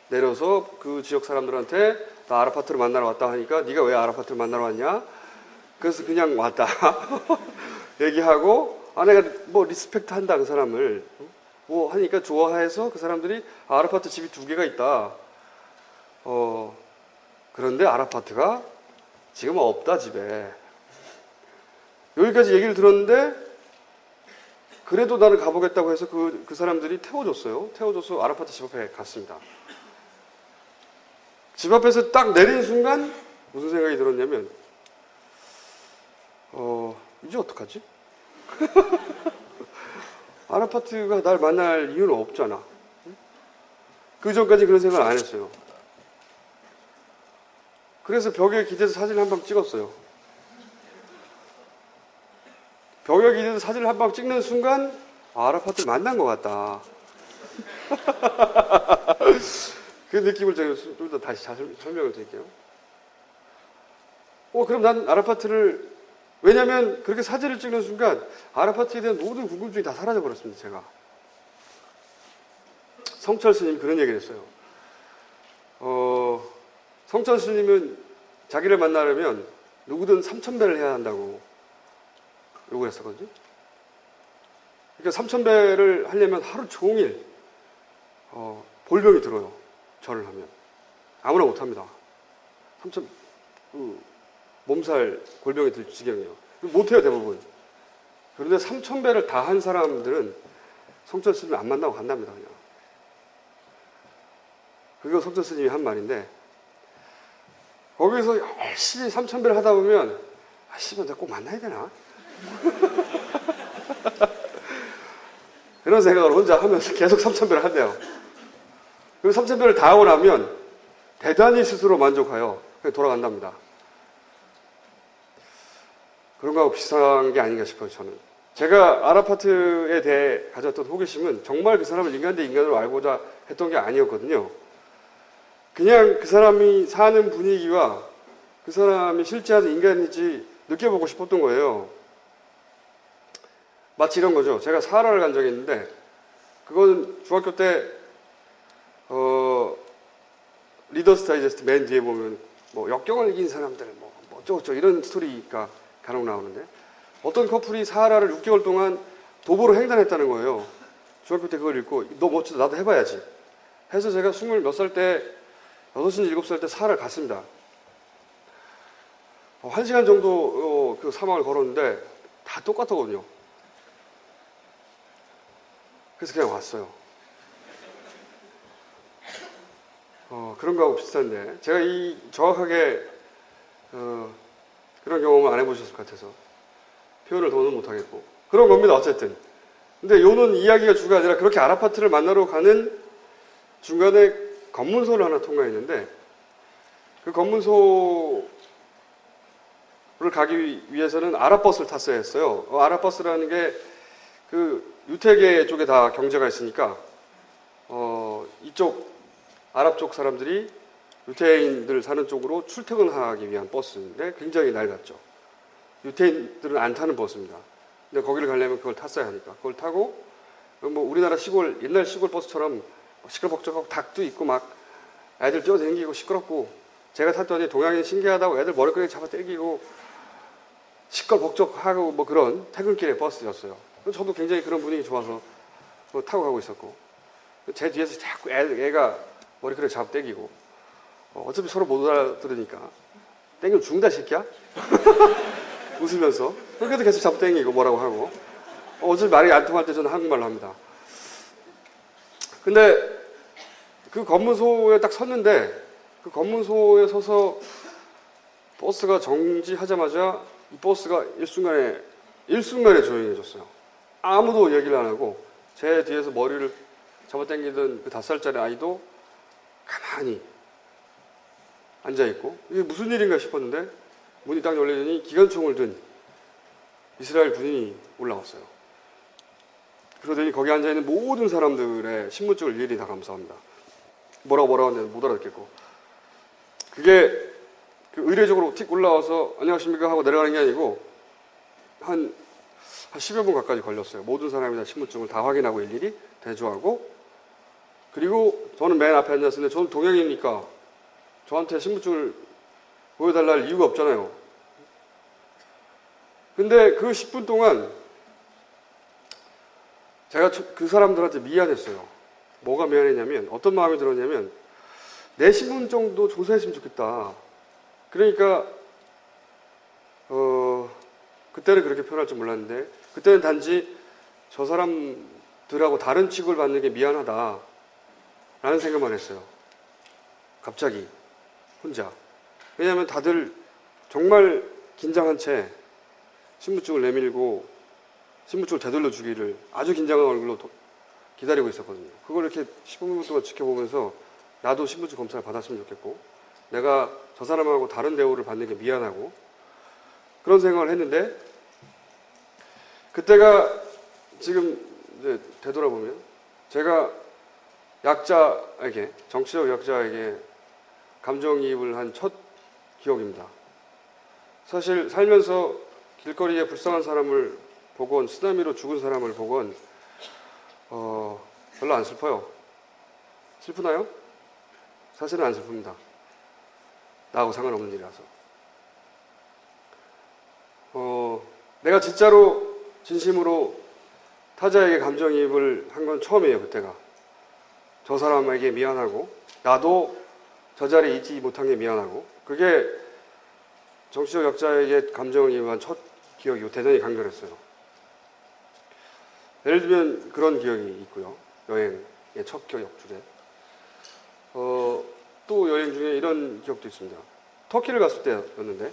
내려서 그 지역 사람들한테 나 아라파트를 만나러 왔다 하니까 네가 왜 아라파트를 만나러 왔냐? 그래서 그냥 왔다 얘기하고 내가 뭐 리스펙트 한다 그 사람을 뭐 하니까 좋아해서 그 사람들이 아라파트 집이 2개가 있다. 그런데 아라파트가 지금 없다 집에. 여기까지 얘기를 들었는데 그래도 나를 가보겠다고 해서 그 사람들이 태워줬어요. 태워줘서 아라파트 집 앞에 갔습니다. 집 앞에서 딱 내린 순간 무슨 생각이 들었냐면 이제 어떡하지? 아라파트가 날 만날 이유는 없잖아. 그 전까지 그런 생각을 안 했어요. 그래서 벽에 기대서 사진을 한 방 찍었어요. 벽에 기대서 사진을 한 방 찍는 순간 아라파트를 만난 것 같다. 그 느낌을 제가 좀 더 다시 설명을 드릴게요. 그럼 난 아라파트를 왜냐하면 그렇게 사진을 찍는 순간 아라파트에 대한 모든 궁금증이 다 사라져버렸습니다. 제가. 성철 스님이 그런 얘기를 했어요. 성철 스님은 자기를 만나려면 누구든 3,000배를 해야 한다고 요구를 했었거든요. 그러니까 3,000배를 하려면 하루 종일 볼병이 들어요. 절을 하면. 아무나 못합니다. 몸살 골병이 들 지경이에요. 못해요 대부분. 그런데 3,000배를 다 한 사람들은 성철 스님을 안 만나고 간답니다. 그냥. 그게 성철 스님이 한 말인데 거기서 열심히 3,000배를 하다 보면 씨발 내가 꼭 만나야 되나? 이런 생각을 혼자 하면서 계속 3,000배를 한대요. 그리고 3,000배를 다 하고 나면 대단히 스스로 만족하여 돌아간답니다. 그런 거하고 비슷한 게 아닌가 싶어요, 저는. 제가 아라파트에 대해 가졌던 호기심은 정말 그 사람을 인간 대 인간으로 알고자 했던 게 아니었거든요. 그냥 그 사람이 사는 분위기와 그 사람이 실제 하는 인간인지 느껴보고 싶었던 거예요. 마치 이런 거죠. 제가 사하라를 간 적이 있는데, 그건 중학교 때, 리더스 다이제스트 맨 뒤에 보면, 뭐, 역경을 이긴 사람들, 뭐, 어쩌고저쩌고 이런 스토리가 간혹 나오는데, 어떤 커플이 사하라를 6개월 동안 도보로 횡단했다는 거예요. 중학교 때 그걸 읽고, 너 멋지다, 나도 해봐야지. 해서 제가 20 몇 살 때, 6살, 7살 때 사하라를 갔습니다. 1시간 정도 그 사막을 걸었는데, 다 똑같더군요. 그래서 그냥 왔어요. 그런 거하고 비슷한데, 제가 정확하게, 그런 경험을 안 해보셨을 것 같아서, 표현을 더는 못하겠고. 그런 겁니다, 어쨌든. 근데 요는 이야기가 주가 아니라 그렇게 아라파트를 만나러 가는 중간에 검문소를 하나 통과했는데, 그 검문소를 가기 위해서는 아랍버스를 탔어야 했어요. 아랍버스라는 게 그 유태계 쪽에 다 경제가 있으니까, 이쪽 아랍 쪽 사람들이 유태인들 사는 쪽으로 출퇴근하기 위한 버스인데 굉장히 낡았죠. 유태인들은 안 타는 버스입니다. 근데 거기를 가려면 그걸 탔어야 하니까. 그걸 타고, 뭐 우리나라 시골, 옛날 시골 버스처럼 시끌벅적하고 닭도 있고 막 애들 뛰어다니고 시끄럽고, 제가 탔더니 동양인 신기하다고 애들 머리끄댕이 잡아 당기고 시끌벅적하고 뭐 그런 퇴근길의 버스였어요. 저도 굉장히 그런 분위기 좋아서 타고 가고 있었고, 제 뒤에서 자꾸 애가 머리끄댕이 잡아 당기고, 어차피 서로 못 알아들으니까 당기면 죽는다 새끼야? 웃으면서 그래도 계속 잡아 당기고 뭐라고 하고, 어차피 말이 안 통할 때 저는 한국말로 합니다. 근데 그 검문소에 딱 섰는데, 그 검문소에 서서 버스가 정지하자마자 이 버스가 일순간에 조용해졌어요. 아무도 얘기를 안 하고, 제 뒤에서 머리를 잡아당기던 그 5살짜리 아이도 가만히 앉아있고, 이게 무슨 일인가 싶었는데, 문이 딱 열리더니 기관총을 든 이스라엘 군인이 올라왔어요. 그러더니 거기 앉아있는 모든 사람들의 신분증을 일일이 다 감사합니다. 뭐라고 하는지 못 알아듣겠고. 그게 그 의례적으로 틱 올라와서 안녕하십니까 하고 내려가는 게 아니고, 한 10여 분 가까이 걸렸어요. 모든 사람이 다 신분증을 다 확인하고 일일이 대조하고, 그리고 저는 맨 앞에 앉았는데, 저는 동양이니까 저한테 신분증을 보여달라 할 이유가 없잖아요. 근데 그 10분 동안 제가 그 사람들한테 미안했어요. 뭐가 미안했냐면, 어떤 마음이 들었냐면, 내 신분 정도 조사했으면 좋겠다. 그러니까 그때는 그렇게 표현할 줄 몰랐는데, 그때는 단지 저 사람들하고 다른 취급을 받는 게 미안하다 라는 생각만 했어요. 갑자기 혼자. 왜냐하면 다들 정말 긴장한 채 신분증을 내밀고 신분증을 되돌려 주기를 아주 긴장한 얼굴로 기다리고 있었거든요. 그걸 이렇게 15분 동안 지켜보면서 나도 신분증 검사를 받았으면 좋겠고, 내가 저 사람하고 다른 대우를 받는 게 미안하고, 그런 생각을 했는데, 그때가 지금 이제 되돌아보면 제가 약자에게, 정치적 약자에게 감정이입을 한 첫 기억입니다. 사실 살면서 길거리에 불쌍한 사람을 보건 쓰나미로 죽은 사람을 보건 별로 안 슬퍼요. 슬프나요? 사실은 안 슬픕니다. 나하고 상관없는 일이라서. 내가 진짜로 진심으로 타자에게 감정이입을 한 건 처음이에요. 그때가. 저 사람에게 미안하고, 나도 저 자리에 있지 못한 게 미안하고, 그게 정치적 약자에게 감정이입한 첫 기억이고 대단히 강렬했어요. 예를 들면 그런 기억이 있고요. 여행의 첫 기억 중에. 또 여행 중에 이런 기억도 있습니다. 터키를 갔을 때였는데,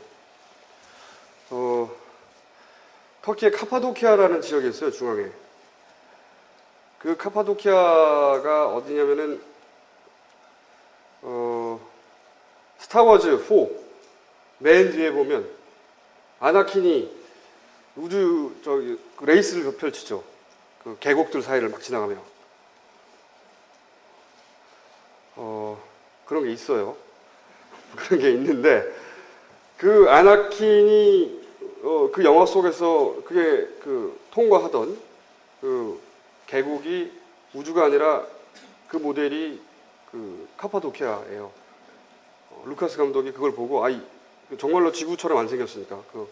터키의 카파도키아라는 지역이 있어요, 중앙에. 그 카파도키아가 어디냐면은, 스타워즈 4, 맨 뒤에 보면, 아나킨이 레이스를 펼치죠. 그 계곡들 사이를 막 지나가며. 그런 게 있어요. 그런 게 있는데 그 아나킨이 그 영화 속에서 그게 그 통과하던 그 계곡이 우주가 아니라 그 모델이 그 카파도키아예요. 루카스 감독이 그걸 보고 정말로 지구처럼 안 생겼으니까 그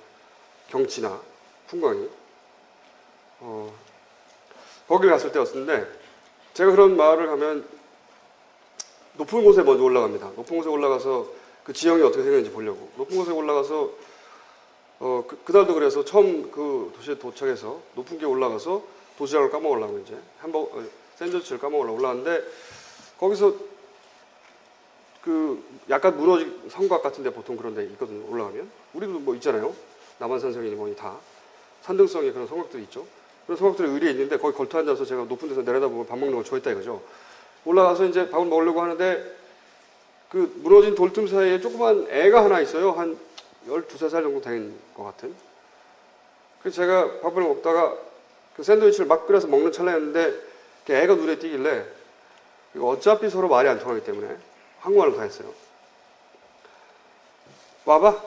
경치나 풍광이 거길 갔을 때였는데 제가 그런 마을을 가면 높은 곳에 먼저 올라갑니다. 높은 곳에 올라가서 그 지형이 어떻게 생겼는지 보려고. 높은 곳에 올라가서 그날도 그래서 처음 그 도시에 도착해서 높은 게 올라가서 도시락을 까먹으려고 이제 샌드위치를 까먹으려고 올라갔는데 거기서 그 약간 무너진 성곽 같은 데 보통 그런 데 있거든요. 올라가면 우리도 뭐 있잖아요. 남한산성이니 뭐니 다 산등성에 그런 성곽들이 있죠. 그런 성곽들이 의리에 있는데 거기 걸터 앉아서 제가 높은 데서 내려다보고 밥 먹는 걸 좋아했다 이거죠. 올라가서 이제 밥을 먹으려고 하는데 그 무너진 돌틈 사이에 조그만 애가 하나 있어요. 한 12~13살 정도 된 것 같은. 그래서 제가 밥을 먹다가 그 샌드위치를 막 끓여서 먹는 찰나였는데 그 애가 눈에 띄길래 어차피 서로 말이 안 통하기 때문에 한국말로 다 했어요. 와봐.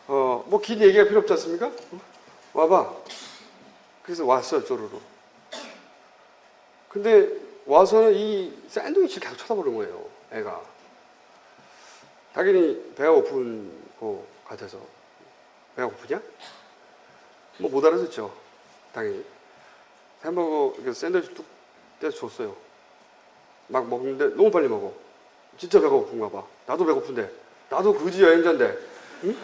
뭐 긴 얘기가 필요 없지 않습니까? 와봐. 그래서 왔어요, 쪼르르. 근데 와서는 이 샌드위치를 계속 쳐다보는 거예요, 애가. 당연히 배가 고픈 거 같아서. 배가 고프냐? 뭐 못 알아듣죠, 당연히. 햄버거 샌드위치 뚝 떼서 줬어요. 막 먹는데 너무 빨리 먹어. 진짜 배가 고픈가 봐. 나도 배고픈데. 나도 그지 여행자인데. 응?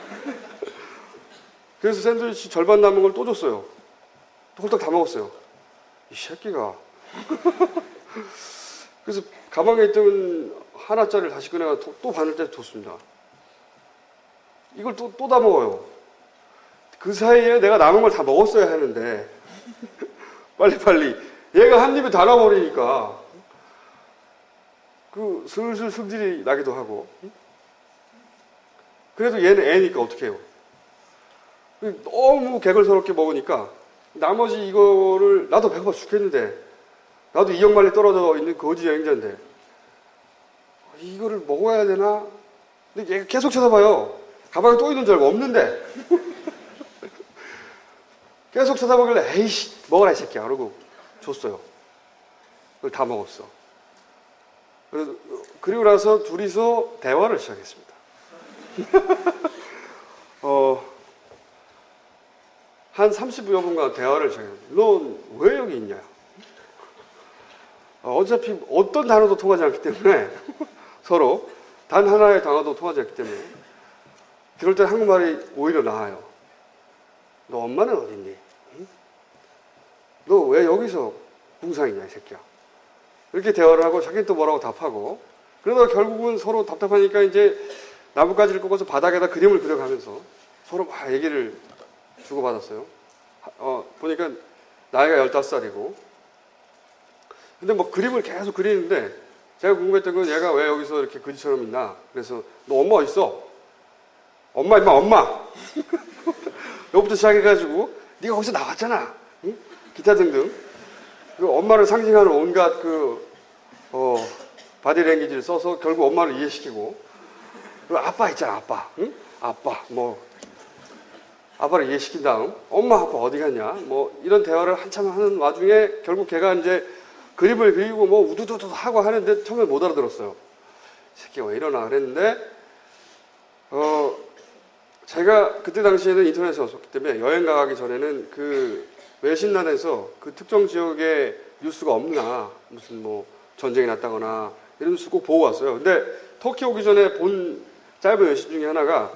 그래서 샌드위치 절반 남은 걸 또 줬어요. 또 홀딱 다 먹었어요. 이 새끼가. 그래서 가방에 있던 하나짜리를 다시 꺼내가 또 바늘째 줬습니다. 이걸 또 다 먹어요. 그 사이에 내가 남은 걸 다 먹었어야 하는데 빨리빨리 얘가 한 입에 다 나버리니까 그 슬슬 승질이 나기도 하고. 그래도 얘는 애니까 어떻게 해요. 너무 개걸스럽게 먹으니까 나머지 이거를 나도 배고파 죽겠는데 나도 이역만리 떨어져 있는 거지 여행자인데 이거를 먹어야 되나? 근데 얘가 계속 쳐다봐요. 가방에 또 있는 줄 알고 없는데 계속 쳐다보길래 에이씨 먹어라 이 새끼야 그러고 줬어요. 그걸 다 먹었어. 그리고 나서 둘이서 대화를 시작했습니다. 한 30여 분간 대화를 시작했어요. 넌 왜 여기 있냐? 어차피 어떤 단어도 통하지 않기 때문에 서로 단 하나의 단어도 통하지 않기 때문에 그럴 때 한국말이 오히려 나아요. 너 엄마는 어디 있니? 응? 너 왜 여기서 궁상이냐 이 새끼야. 이렇게 대화를 하고 자기는 또 뭐라고 답하고 그러다가 결국은 서로 답답하니까 이제 나뭇가지를 꺾어서 바닥에다 그림을 그려가면서 서로 막 얘기를 주고받았어요. 보니까 나이가 15살이고 근데 뭐 그림을 계속 그리는데 제가 궁금했던 건 얘가 왜 여기서 이렇게 그지처럼 있나. 그래서 너 엄마 어딨어? 엄마 임마 엄마. 여기부터 시작해가지고 네가 거기서 나왔잖아. 응? 기타 등등. 그 엄마를 상징하는 온갖 바디랭귀지를 써서 결국 엄마를 이해시키고 그리고 아빠 있잖아 아빠. 응? 아빠 뭐 아빠를 이해시킨 다음 엄마 아빠 어디 갔냐 뭐 이런 대화를 한참 하는 와중에 결국 걔가 이제 그림을 그리고 뭐 우두두두 하고 하는데 처음에 못 알아들었어요. 새끼가 왜 이러나 그랬는데 제가 그때 당시에는 인터넷이 없었기 때문에 여행 가기 전에는 그 외신란에서 그 특정 지역에 뉴스가 없나 무슨 뭐 전쟁이 났다거나 이런 뉴스 꼭 보고 왔어요. 근데 터키 오기 전에 본 짧은 외신 중에 하나가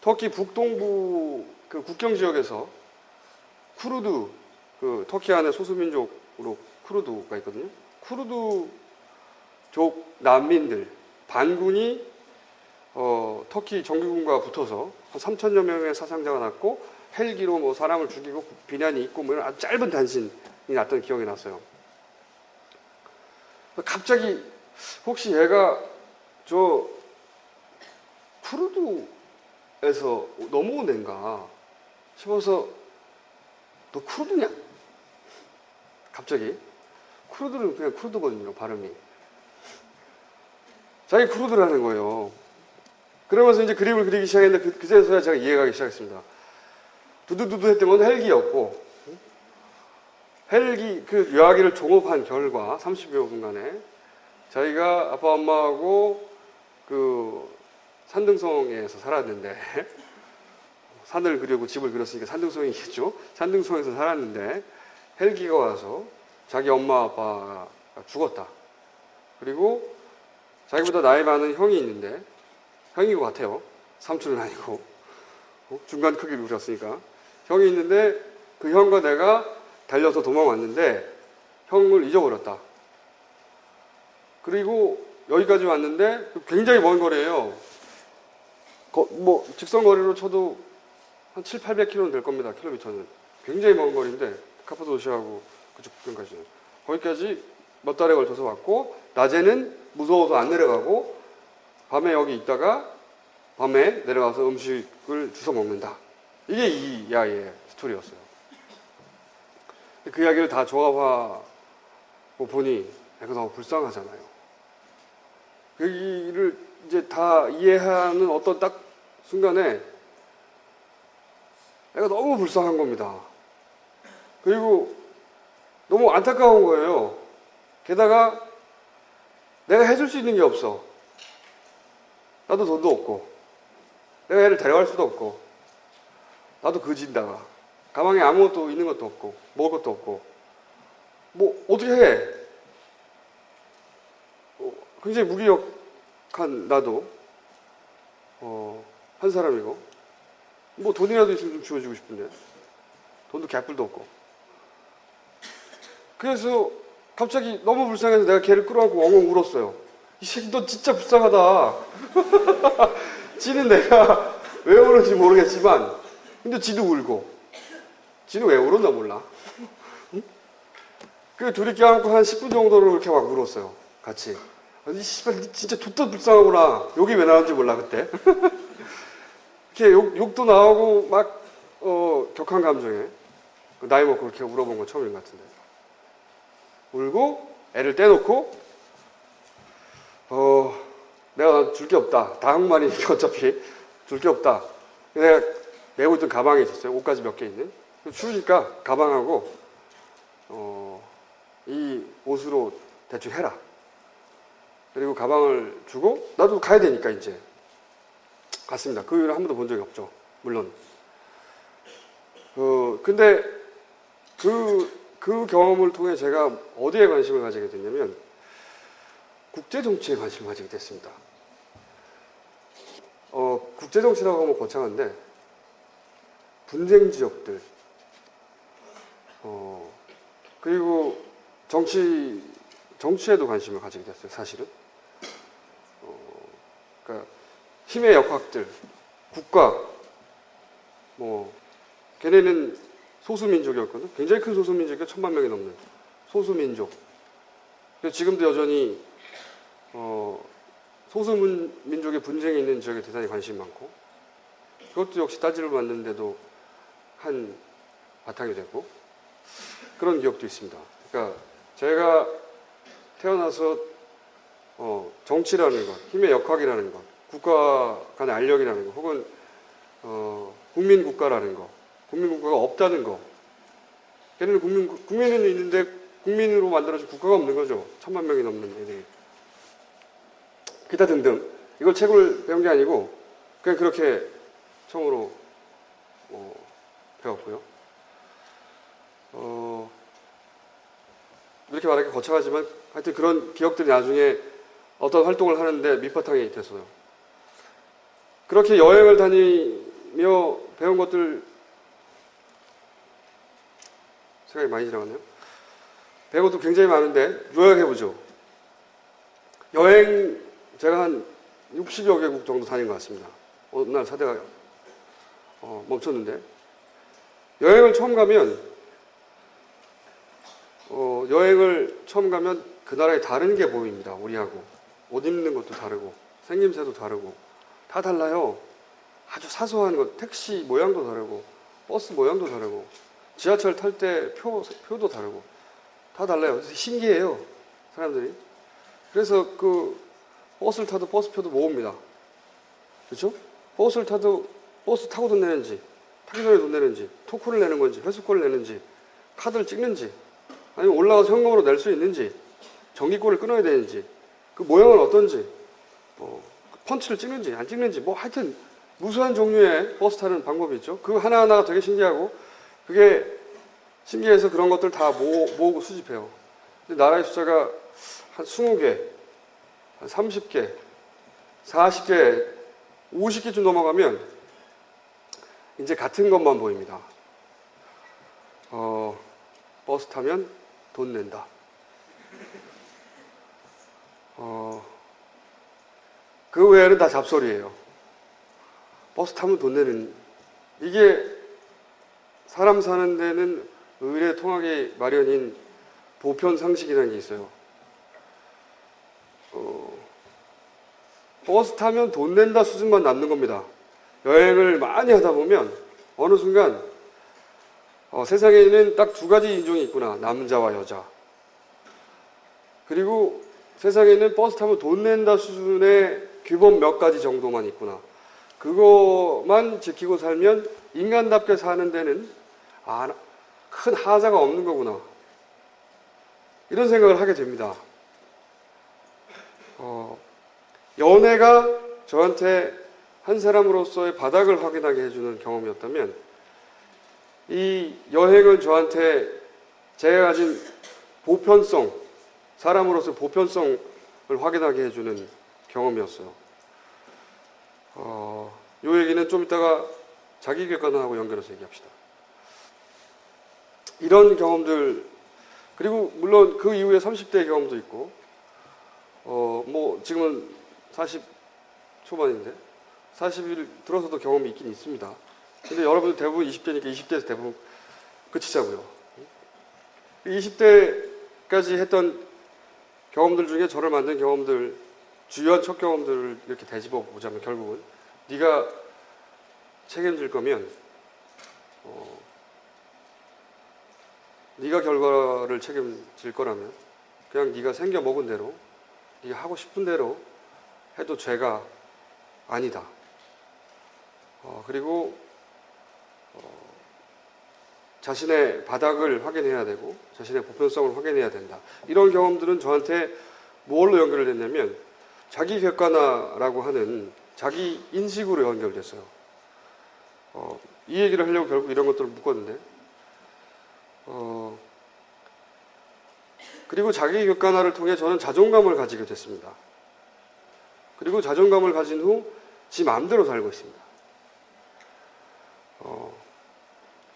터키 북동부 그 국경 지역에서 쿠르드 그 터키 안에 소수민족으로 쿠르드가 있거든요. 쿠르드족 난민들 반군이 터키 정규군과 붙어서 한 3,000여 명의 사상자가 났고 헬기로 뭐 사람을 죽이고 비난이 있고 뭐 이런 아주 짧은 단신이 났던 기억이 났어요. 갑자기 혹시 얘가 저 쿠르드에서 넘어온 애인가 싶어서 너 쿠르드냐? 갑자기 쿠르드는 그냥 쿠르드거든요 발음이. 자기 크루드를 하는 거예요. 그러면서 이제 그림을 그리기 시작했는데 그제서야 제가 이해가기 시작했습니다. 두두두두 했던 건 헬기였고, 헬기, 그 묘하기를 종합한 결과 30여 분간에 자기가 아빠 엄마하고 그 산등성에서 살았는데, 산을 그리고 집을 그렸으니까 산등성이겠죠. 산등성에서 살았는데 헬기가 와서 자기 엄마 아빠가 죽었다. 그리고 자기보다 나이 많은 형이 있는데, 형인 것 같아요. 삼촌은 아니고 중간 크기로 그렸으니까 형이 있는데 그 형과 내가 달려서 도망왔는데 형을 잊어버렸다. 그리고 여기까지 왔는데 굉장히 먼 거리예요. 뭐 직선거리로 쳐도 한 7, 800km는 될 겁니다. 킬로미터는. 굉장히 먼 거리인데 카파도시아하고 그쪽 부근까지는. 거기까지 몇 달에 걸쳐서 왔고, 낮에는 무서워서 안 내려가고 밤에 여기 있다가 밤에 내려가서 음식을 주워 먹는다. 이게 이 이야기의 스토리였어요. 그 이야기를 다 조합하고 보니 애가 너무 불쌍하잖아요. 그 얘기를 이제 다 이해하는 어떤 딱 순간에 애가 너무 불쌍한 겁니다. 그리고 너무 안타까운 거예요. 게다가 내가 해줄 수 있는 게 없어. 나도 돈도 없고, 내가 애를 데려갈 수도 없고, 나도 거지인다가 가방에 아무것도 있는 것도 없고, 먹을 것도 없고, 뭐 어떻게 해? 굉장히 무기력한 나도 한 사람이고, 뭐 돈이라도 있으면 좀 주어주고 싶은데 돈도 개뿔도 없고. 그래서 갑자기 너무 불쌍해서 내가 걔를 끌어안고 엉엉 울었어요. 이 새끼 너 진짜 불쌍하다. 지는 내가 왜 울었는지 모르겠지만, 근데 지도 울고. 지는 왜 울었나 몰라. 응? 그 둘이 껴안고 한 10분 정도를 이렇게 막 울었어요. 같이. 이 씨발 진짜 좋다 불쌍하구나. 욕이 왜 나왔는지 몰라 그때. 이렇게 욕도 나오고 막 격한 감정에 나이 먹고 그렇게 울어본 건 처음인 것 같은데. 울고 애를 떼놓고 내가 줄 게 없다. 다 한국말이니까 어차피 줄 게 없다. 내가 메고 있던 가방에 있었어요. 옷까지 몇 개 있는. 추우니까 가방하고 이 옷으로 대충 해라. 그리고 가방을 주고 나도 가야 되니까 이제 갔습니다. 그 이후로 한 번도 본 적이 없죠. 물론. 근데 그 경험을 통해 제가 어디에 관심을 가지게 됐냐면 국제정치에 관심을 가지게 됐습니다. 국제정치라고 하면 거창한데 분쟁 지역들, 그리고 정치에도 관심을 가지게 됐어요. 사실은. 그러니까 힘의 역학들, 국가, 걔네는 소수민족이었거든요. 굉장히 큰 소수민족이 1000만 명이 넘는 소수민족. 지금도 여전히 소수민족의 분쟁이 있는 지역에 대단히 관심이 많고, 그것도 역시 따지를 만드는데도 한 바탕이 되고, 그런 기억도 있습니다. 그러니까 제가 태어나서 정치라는 것, 힘의 역학이라는 것, 국가 간의 알력이라는 것, 혹은 국민국가라는 것, 국민국가가 없다는 것. 걔네는 국민은 있는데 국민으로 만들어진 국가가 없는 거죠. 1000만 명이 넘는 애들이. 기타 등등. 이걸 책을 배운 게 아니고 그냥 그렇게 처음으로 배웠고요. 이렇게 말하기 거창하지만 하여튼 그런 기억들이 나중에 어떤 활동을 하는데 밑바탕이 됐어요. 그렇게 여행을 다니며 배운 것들, 생각이 많이 지나갔네요. 배운 것도 굉장히 많은데 요약해보죠. 여행 제가 한 60여 개국 정도 다닌 것 같습니다. 어느 날 사대가 멈췄는데, 여행을 처음 가면 그 나라에 다른 게 보입니다. 우리하고. 옷 입는 것도 다르고 생김새도 다르고 다 달라요. 아주 사소한 것, 택시 모양도 다르고 버스 모양도 다르고 지하철 탈 때 표도 다르고 다 달라요. 그래서 신기해요, 사람들이. 그래서 버스를 타도 버스표도 모읍니다. 그렇죠? 버스를 타도 버스 타고 돈 내는지, 타기 전에 돈 내는지, 토큰을 내는 건지, 회수권을 내는지, 카드를 찍는지, 아니면 올라가서 현금으로 낼 수 있는지, 정기권을 끊어야 되는지, 그 모양은 어떤지, 펀치를 찍는지 안 찍는지, 뭐 하여튼 무수한 종류의 버스 타는 방법이 있죠. 그 하나하나가 되게 신기하고, 그게 신기해서 그런 것들 다 모으고 수집해요. 근데 나라의 숫자가 한 20개, 한 30개, 40개, 50개쯤 넘어가면 이제 같은 것만 보입니다. 버스 타면 돈 낸다. 그 외에는 다 잡소리예요. 버스 타면 돈 내는, 이게 사람 사는 데는 의례 통하기 마련인 보편 상식이라는 게 있어요. 버스 타면 돈 낸다 수준만 남는 겁니다. 여행을 많이 하다 보면 어느 순간 세상에는 딱 두 가지 인종이 있구나. 남자와 여자. 그리고 세상에는 버스 타면 돈 낸다 수준의 규범 몇 가지 정도만 있구나. 그거만 지키고 살면 인간답게 사는 데는 큰 하자가 없는 거구나. 이런 생각을 하게 됩니다. 연애가 저한테 한 사람으로서의 바닥을 확인하게 해주는 경험이었다면, 이 여행은 저한테 제가 가진 보편성, 사람으로서 보편성을 확인하게 해주는 경험이었어요. 이 얘기는 좀 이따가 자기객관하고 연결해서 얘기합시다. 이런 경험들, 그리고 물론 그 이후에 30대의 경험도 있고, 뭐 지금은 40 초반인데 40일 들어서도 경험이 있긴 있습니다. 근데 여러분들 대부분 20대니까 20대에서 대부분 그치자고요. 20대까지 했던 경험들 중에 저를 만든 경험들, 주요한 첫 경험들을 이렇게 되짚어 보자면, 결국은 네가 책임질 거면 네가 결과를 책임질 거라면 그냥 네가 생겨 먹은 대로, 네가 하고 싶은 대로 해도 죄가 아니다. 그리고 자신의 바닥을 확인해야 되고 자신의 보편성을 확인해야 된다. 이런 경험들은 저한테 뭘로 연결됐냐면 자기 객관화라고 하는 자기 인식으로 연결됐어요. 이 얘기를 하려고 결국 이런 것들을 묶었는데, 그리고 자기 객관화를 통해 저는 자존감을 가지게 됐습니다. 그리고 자존감을 가진 후 지 마음대로 살고 있습니다.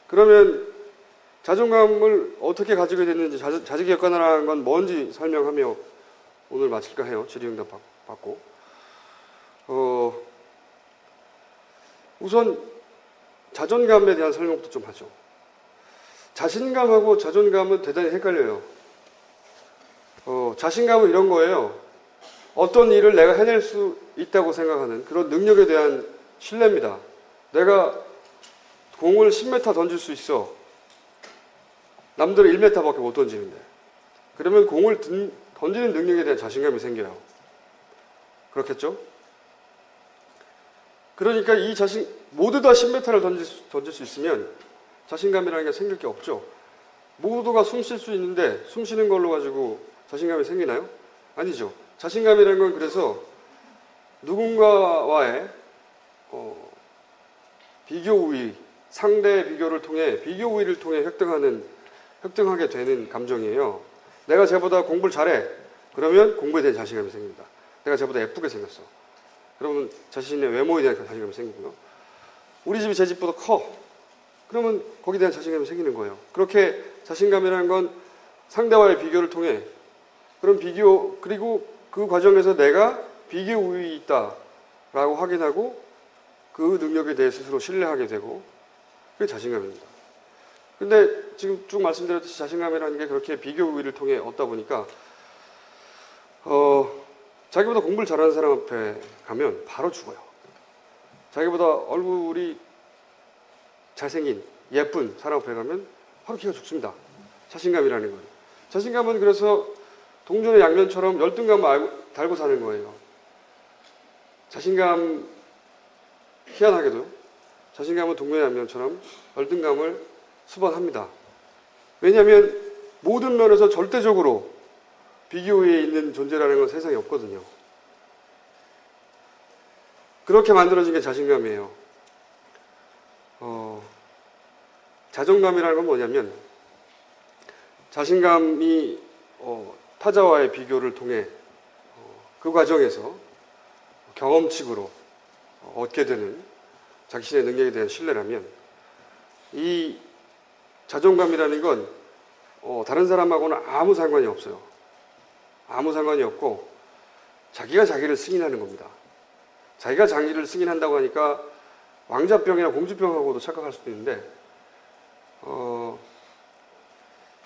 그러면 자존감을 어떻게 가지게 됐는지, 자기 객관화라는 건 뭔지 설명하며 오늘 마칠까 해요. 질의응답 받고. 우선 자존감에 대한 설명부터 좀 하죠. 자신감하고 자존감은 대단히 헷갈려요. 자신감은 이런 거예요. 어떤 일을 내가 해낼 수 있다고 생각하는 그런 능력에 대한 신뢰입니다. 내가 공을 10m 던질 수 있어. 남들은 1m밖에 못 던지는데. 그러면 공을 던지는 능력에 대한 자신감이 생겨요. 그렇겠죠? 그러니까 이 모두 다 10m를 던질 수 있으면 자신감이라는 게 생길 게 없죠. 모두가 숨 쉴 수 있는데 숨 쉬는 걸로 가지고 자신감이 생기나요? 아니죠. 자신감이라는 건 그래서 누군가와의 비교 우위, 상대의 비교를 통해, 비교 우위를 통해 획등하게 되는 감정이에요. 내가 쟤보다 공부를 잘해. 그러면 공부에 대한 자신감이 생깁니다. 내가 쟤보다 예쁘게 생겼어. 그러면 자신의 외모에 대한 자신감이 생기고요. 우리 집이 제 집보다 커. 그러면 거기에 대한 자신감이 생기는 거예요. 그렇게 자신감이라는 건 상대와의 비교를 통해 그런 비교, 그리고 그 과정에서 내가 비교 우위에 있다라고 확인하고 그 능력에 대해 스스로 신뢰하게 되고, 그게 자신감입니다. 근데 지금 쭉 말씀드렸듯이 자신감이라는 게 그렇게 비교 우위를 통해 얻다 보니까 자기보다 공부를 잘하는 사람 앞에 가면 바로 죽어요. 자기보다 얼굴이 잘생긴 예쁜 사람 앞에 가면 바로 기가 죽습니다. 자신감이라는 건. 자신감은 그래서 동전의 양면처럼 열등감을 달고 사는 거예요. 자신감, 희한하게도 자신감은 동면의 안면처럼 열등감을 수반합니다. 왜냐하면 모든 면에서 절대적으로 비교에 있는 존재라는 건 세상에 없거든요. 그렇게 만들어진 게 자신감이에요. 자존감이라는 건 뭐냐면 자신감이 타자와의 비교를 통해 그 과정에서 경험칙으로 얻게 되는 자신의 능력에 대한 신뢰라면, 이 자존감이라는 건 다른 사람하고는 아무 상관이 없어요. 아무 상관이 없고 자기가 자기를 승인하는 겁니다. 자기가 자기를 승인한다고 하니까 왕자병이나 공주병하고도 착각할 수도 있는데,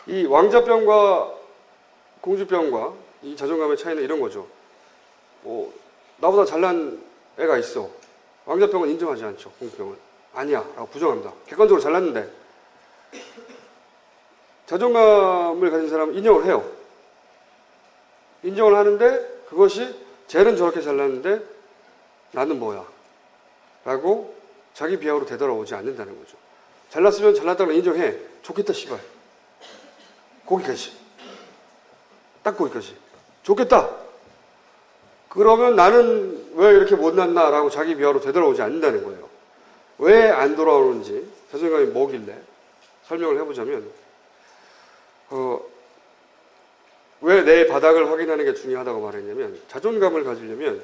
이 왕자병과 공주병과 이 자존감의 차이는 이런 거죠. 나보다 잘난 애가 있어. 왕자병은 인정하지 않죠. 공주병은 아니야 라고 부정합니다. 객관적으로 잘났는데, 자존감을 가진 사람은 인정을 해요. 인정을 하는데 그것이 쟤는 저렇게 잘났는데 나는 뭐야 라고 자기 비하로 되돌아오지 않는다는 거죠. 잘났으면 잘났다고 인정해. 좋겠다 씨발. 거기까지. 딱 거기까지. 좋겠다. 그러면 나는 왜 이렇게 못났나 라고 자기 비하로 되돌아오지 않는다는 거예요. 왜 안 돌아오는지 자존감이 뭐길래 설명을 해보자면, 왜 내 바닥을 확인하는 게 중요하다고 말했냐면, 자존감을 가지려면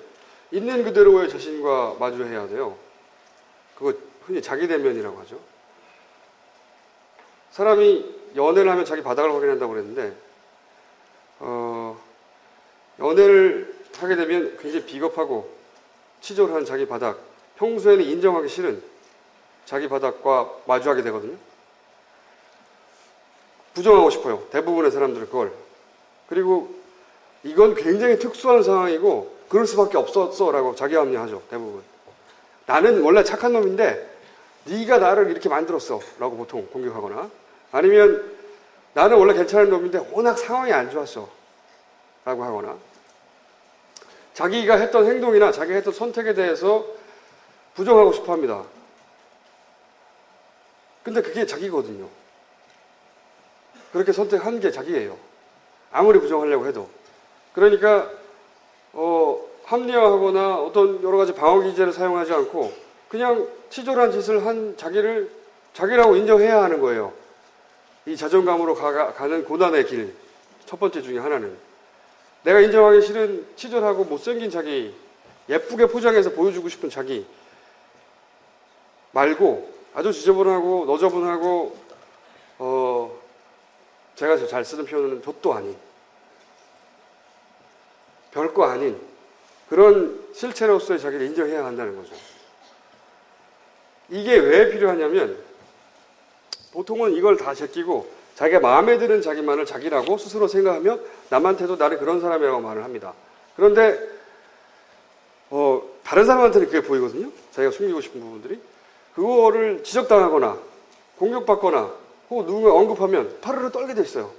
있는 그대로의 자신과 마주해야 돼요. 그거 흔히 자기대면이라고 하죠. 사람이 연애를 하면 자기 바닥을 확인한다고 그랬는데, 연애를 하게 되면 굉장히 비겁하고 치졸한 자기 바닥, 평소에는 인정하기 싫은 자기 바닥과 마주하게 되거든요. 부정하고 싶어요. 대부분의 사람들은 그걸. 그리고 이건 굉장히 특수한 상황이고 그럴 수밖에 없었어 라고 자기 합리화하죠. 대부분. 나는 원래 착한 놈인데 네가 나를 이렇게 만들었어 라고 보통 공격하거나, 아니면 나는 원래 괜찮은 놈인데 워낙 상황이 안 좋았어 라고 하거나, 자기가 했던 행동이나 자기가 했던 선택에 대해서 부정하고 싶어 합니다. 근데 그게 자기거든요. 그렇게 선택한 게 자기예요. 아무리 부정하려고 해도. 그러니까 합리화하거나 어떤 여러 가지 방어 기제를 사용하지 않고 그냥 치졸한 짓을 한 자기를 자기라고 인정해야 하는 거예요. 이 자존감으로 가는 고난의 길, 첫 번째 중에 하나는 내가 인정하기 싫은 치졸하고 못생긴 자기, 예쁘게 포장해서 보여주고 싶은 자기 말고 아주 지저분하고 너저분하고 제가 잘 쓰는 표현은 돛도 아닌, 별거 아닌 그런 실체로서의 자기를 인정해야 한다는 거죠. 이게 왜 필요하냐면, 보통은 이걸 다 제끼고 자기가 마음에 드는 자기만을 자기라고 스스로 생각하며 남한테도 나는 그런 사람이라고 말을 합니다. 그런데 다른 사람한테는 그게 보이거든요. 자기가 숨기고 싶은 부분들이. 그거를 지적당하거나 공격받거나 혹은 누군가 언급하면 파르르 떨게 돼 있어요.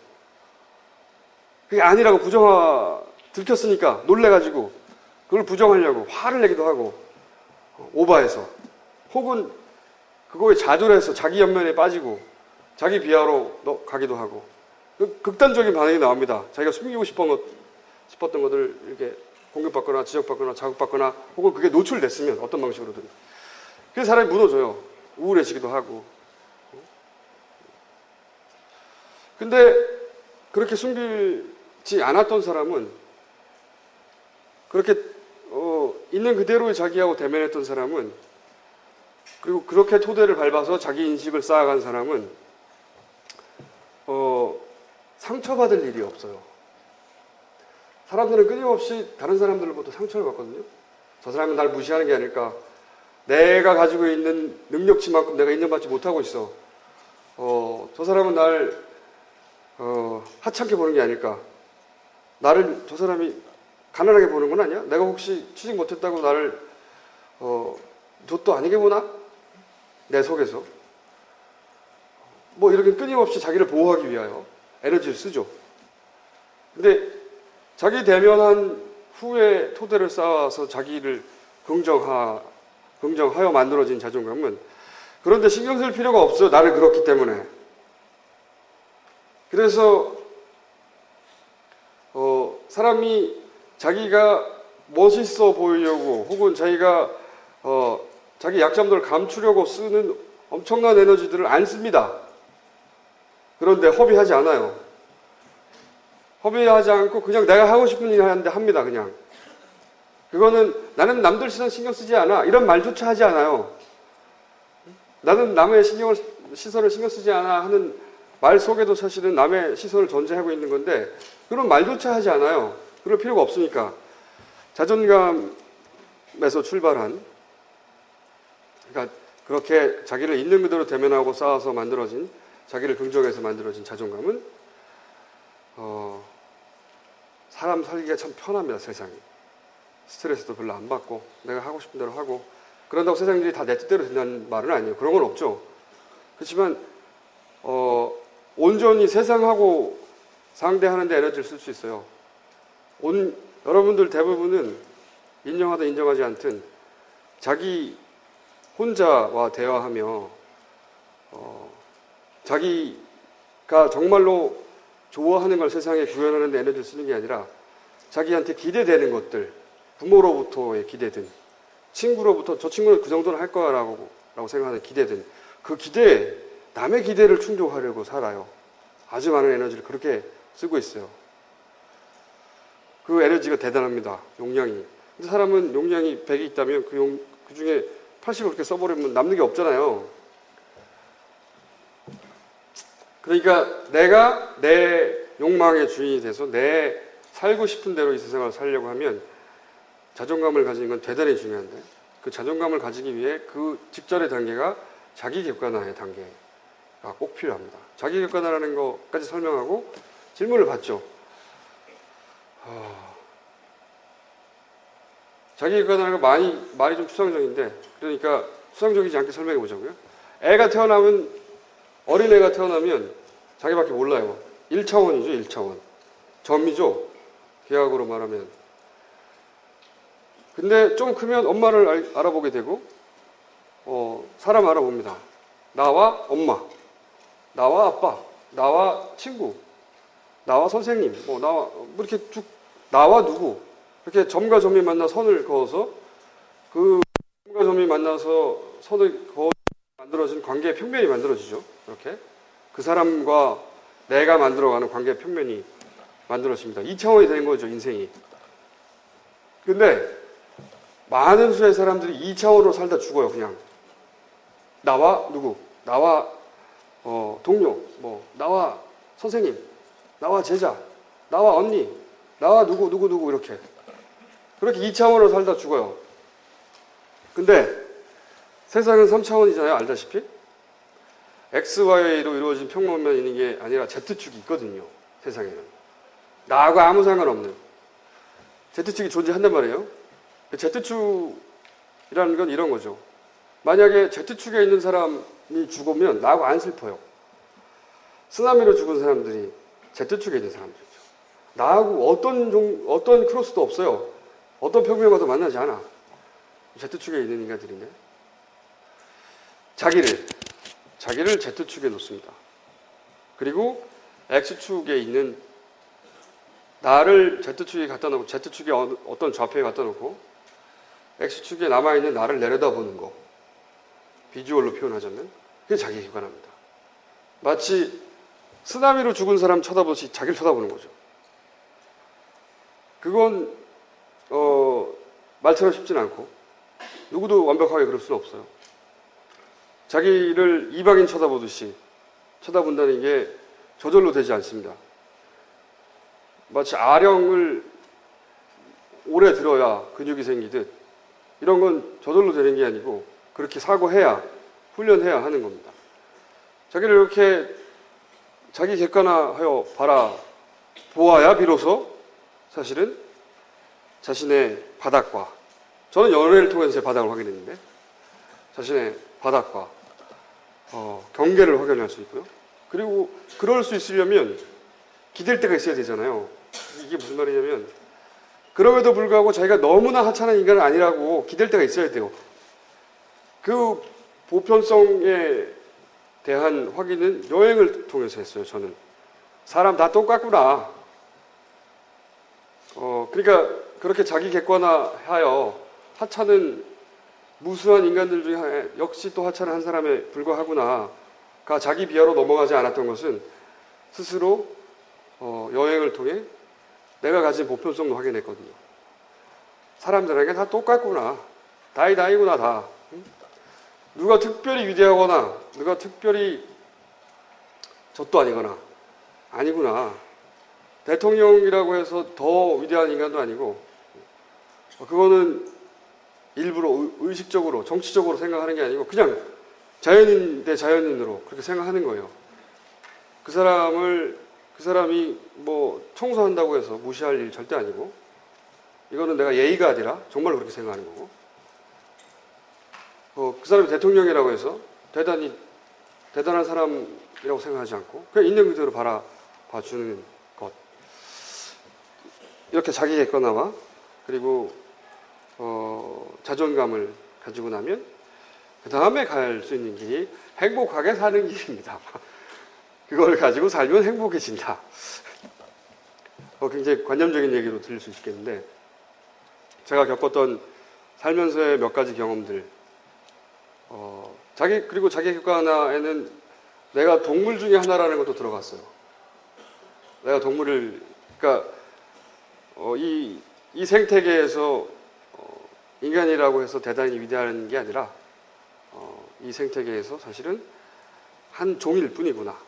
그게 아니라고 들켰으니까 놀래가지고 그걸 부정하려고 화를 내기도 하고, 오바해서, 혹은 그거에 좌절해서 자기 연면에 빠지고 자기 비하로 가기도 하고, 극단적인 반응이 나옵니다. 자기가 숨기고 싶었던 것들을 이렇게 공격받거나 지적받거나 자극받거나 혹은 그게 노출됐으면 어떤 방식으로든 그래서 사람이 무너져요. 우울해지기도 하고. 근데 그렇게 숨기지 않았던 사람은, 그렇게 있는 그대로의 자기하고 대면했던 사람은, 그리고 그렇게 토대를 밟아서 자기 인식을 쌓아간 사람은 상처받을 일이 없어요. 사람들은 끊임없이 다른 사람들로부터 상처를 받거든요. 저 사람은 날 무시하는 게 아닐까, 내가 가지고 있는 능력치만큼 내가 인정받지 못하고 있어, 저 사람은 날 하찮게 보는 게 아닐까, 나를 저 사람이 가난하게 보는 건 아니야? 내가 혹시 취직 못했다고 나를 돛도 아니게 보나? 내 속에서. 뭐 이렇게 끊임없이 자기를 보호하기 위하여 에너지를 쓰죠. 근데 자기 대면한 후에 토대를 쌓아서 자기를 긍정하여 만들어진 자존감은 그런데 신경 쓸 필요가 없어요. 나는 그렇기 때문에. 그래서 사람이 자기가 멋있어 보이려고 혹은 자기가 자기 약점들을 감추려고 쓰는 엄청난 에너지들을 안 씁니다. 그런데 허비하지 않아요. 허비하지 않고 그냥 내가 하고 싶은 일 하는데 합니다. 그냥. 그거는 나는 남들 시선 신경 쓰지 않아. 이런 말조차 하지 않아요. 나는 남의 시선을 신경 쓰지 않아 하는 말 속에도 사실은 남의 시선을 전제하고 있는 건데 그런 말조차 하지 않아요. 그럴 필요가 없으니까. 자존감에서 출발한, 그러니까 그렇게 자기를 있는 그대로 대면하고 쌓아서 만들어진, 자기를 긍정해서 만들어진 자존감은 사람 살기가 참 편합니다. 세상이. 스트레스도 별로 안 받고 내가 하고 싶은 대로 하고 그런다고 세상일이 다 내 뜻대로 된다는 말은 아니에요. 그런 건 없죠. 그렇지만 온전히 세상하고 상대하는 데 에너지를 쓸 수 있어요. 여러분들 대부분은 인정하든 인정하지 않든 자기 혼자와 대화하며 자기가 정말로 좋아하는 걸 세상에 구현하는 데 에너지를 쓰는 게 아니라 자기한테 기대되는 것들, 부모로부터의 기대든 친구로부터 저 친구는 그 정도는 할 거야 라고 생각하는 기대든 그 기대에 남의 기대를 충족하려고 살아요. 아주 많은 에너지를 그렇게 쓰고 있어요. 그 에너지가 대단합니다. 용량이. 근데 사람은 용량이 100이 있다면 그 중에 80을 그렇게 써버리면 남는 게 없잖아요. 그러니까 내가 내 욕망의 주인이 돼서 내 살고 싶은 대로 이 세상을 살려고 하면 자존감을 가지는 건 대단히 중요한데 그 자존감을 가지기 위해 그 직전의 단계가 자기 객관화의 단계가 꼭 필요합니다. 자기 객관화라는 것까지 설명하고 질문을 받죠. 자기 객관화라는 거 말이 좀 추상적인데 그러니까 추상적이지 않게 설명해 보자고요. 어린애가 태어나면 자기밖에 몰라요. 1차원이죠. 1차원. 점이죠. 기하학으로 말하면. 근데 좀 크면 엄마를 알아보게 되고 사람 알아봅니다. 나와 엄마, 나와 아빠, 나와 친구, 나와 선생님, 이렇게 쭉 나와 누구 이렇게 점과 점이 만나 선을 그어서 그 점과 점이 만나서 선을 그어 만들어진 관계의 평면이 만들어지죠. 이렇게 그 사람과 내가 만들어가는 관계의 평면이 만들어집니다. 2차원이 되는 거죠, 인생이. 근데 많은 수의 사람들이 2차원으로 살다 죽어요, 그냥. 나와 누구, 나와 동료, 나와 선생님, 나와 제자, 나와 언니, 나와 누구 이렇게. 그렇게 2차원으로 살다 죽어요. 근데 세상은 3차원이잖아요, 알다시피. XY로 이루어진 평면만 있는 게 아니라 Z축이 있거든요, 세상에는. 나하고 아무 상관없는 Z축이 존재한단 말이에요. Z축이라는 건 이런 거죠. 만약에 Z축에 있는 사람이 죽으면 나하고 안 슬퍼요. 쓰나미로 죽은 사람들이 Z축에 있는 사람들이죠. 나하고 어떤 크로스도 없어요. 어떤 평면과도 만나지 않아. Z축에 있는 인간들인데 자기를 Z축에 놓습니다. 그리고 X축에 있는 나를 Z축에 갖다 놓고 Z축에 어떤 좌표에 갖다 놓고 X축에 남아있는 나를 내려다보는 거. 비주얼로 표현하자면 그게 자기 객관화입니다. 마치 쓰나미로 죽은 사람 쳐다보듯이 자기를 쳐다보는 거죠. 그건 말처럼 쉽진 않고 누구도 완벽하게 그럴 수는 없어요. 자기를 이방인 쳐다보듯이 쳐다본다는 게 저절로 되지 않습니다. 마치 아령을 오래 들어야 근육이 생기듯 이런 건 저절로 되는 게 아니고 그렇게 사고해야 훈련해야 하는 겁니다. 자기를 이렇게 자기 객관화하여 바라보아야 비로소 사실은 자신의 바닥과 저는 연애를 통해서 제 바닥을 확인했는데 자신의 바닥과 경계를 확인할 수 있고요. 그리고 그럴 수 있으려면 기댈 데가 있어야 되잖아요. 이게 무슨 말이냐면 그럼에도 불구하고 자기가 너무나 하찮은 인간은 아니라고 기댈 때가 있어야 돼요. 그 보편성에 대한 확인은 여행을 통해서 했어요. 저는 사람 다 똑같구나. 그러니까 그렇게 자기 객관화하여 하찮은 무수한 인간들 중에 역시 또 하찮은 한 사람에 불과하구나가 자기 비하로 넘어가지 않았던 것은 스스로 여행을 통해 내가 가진 보편성도 확인했거든요. 사람들에게 다 똑같구나. 다이구나 다. 누가 특별히 위대하거나 누가 특별히 젖도 아니거나 아니구나. 대통령이라고 해서 더 위대한 인간도 아니고 그거는 일부러 의식적으로 정치적으로 생각하는 게 아니고 그냥 자연인 대 자연인으로 그렇게 생각하는 거예요. 그 사람이 뭐 청소한다고 해서 무시할 일 절대 아니고 이거는 내가 예의가 아니라 정말로 그렇게 생각하는 거고 그 사람이 대통령이라고 해서 대단한 사람이라고 생각하지 않고 그냥 있는 그대로 봐주는 것. 이렇게 자기 객관화와 그리고 자존감을 가지고 나면 그 다음에 갈 수 있는 길이 행복하게 사는 길입니다. 그걸 가지고 살면 행복해진다. 굉장히 관념적인 얘기로 들릴 수 있겠는데 제가 겪었던 살면서의 몇 가지 경험들 그리고 자기 객관화에는 내가 동물 중에 하나라는 것도 들어갔어요. 내가 그러니까 이 생태계에서 인간이라고 해서 대단히 위대한 게 아니라 이 생태계에서 사실은 한 종일 뿐이구나.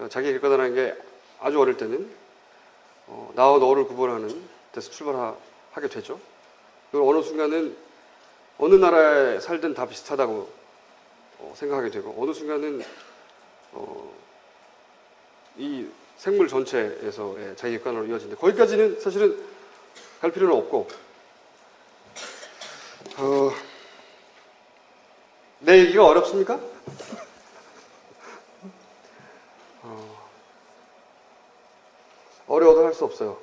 자기 객관화라는 게 아주 어릴 때는 나와 너를 구분하는 데서 출발하게 되죠. 그리고 어느 순간은 어느 나라에 살든 다 비슷하다고 생각하게 되고 어느 순간은 이 생물 전체에서의 자기 객관화로 이어지는데 거기까지는 사실은 갈 필요는 없고 내 얘기가 어렵습니까? 어려워도 할 수 없어요.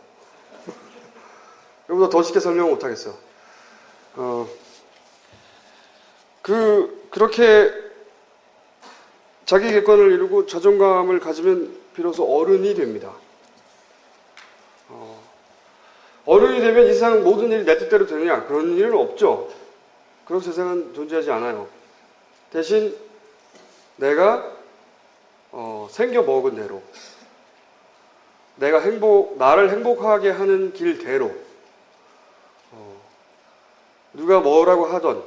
이거보다 더 쉽게 설명을 못하겠어. 그렇게 자기 객관을 이루고 자존감을 가지면 비로소 어른이 됩니다. 어른이 되면 이 세상 모든 일이 내 뜻대로 되느냐? 그런 일은 없죠. 그런 세상은 존재하지 않아요. 대신 내가 생겨 먹은 대로 나를 행복하게 하는 길대로 누가 뭐라고 하던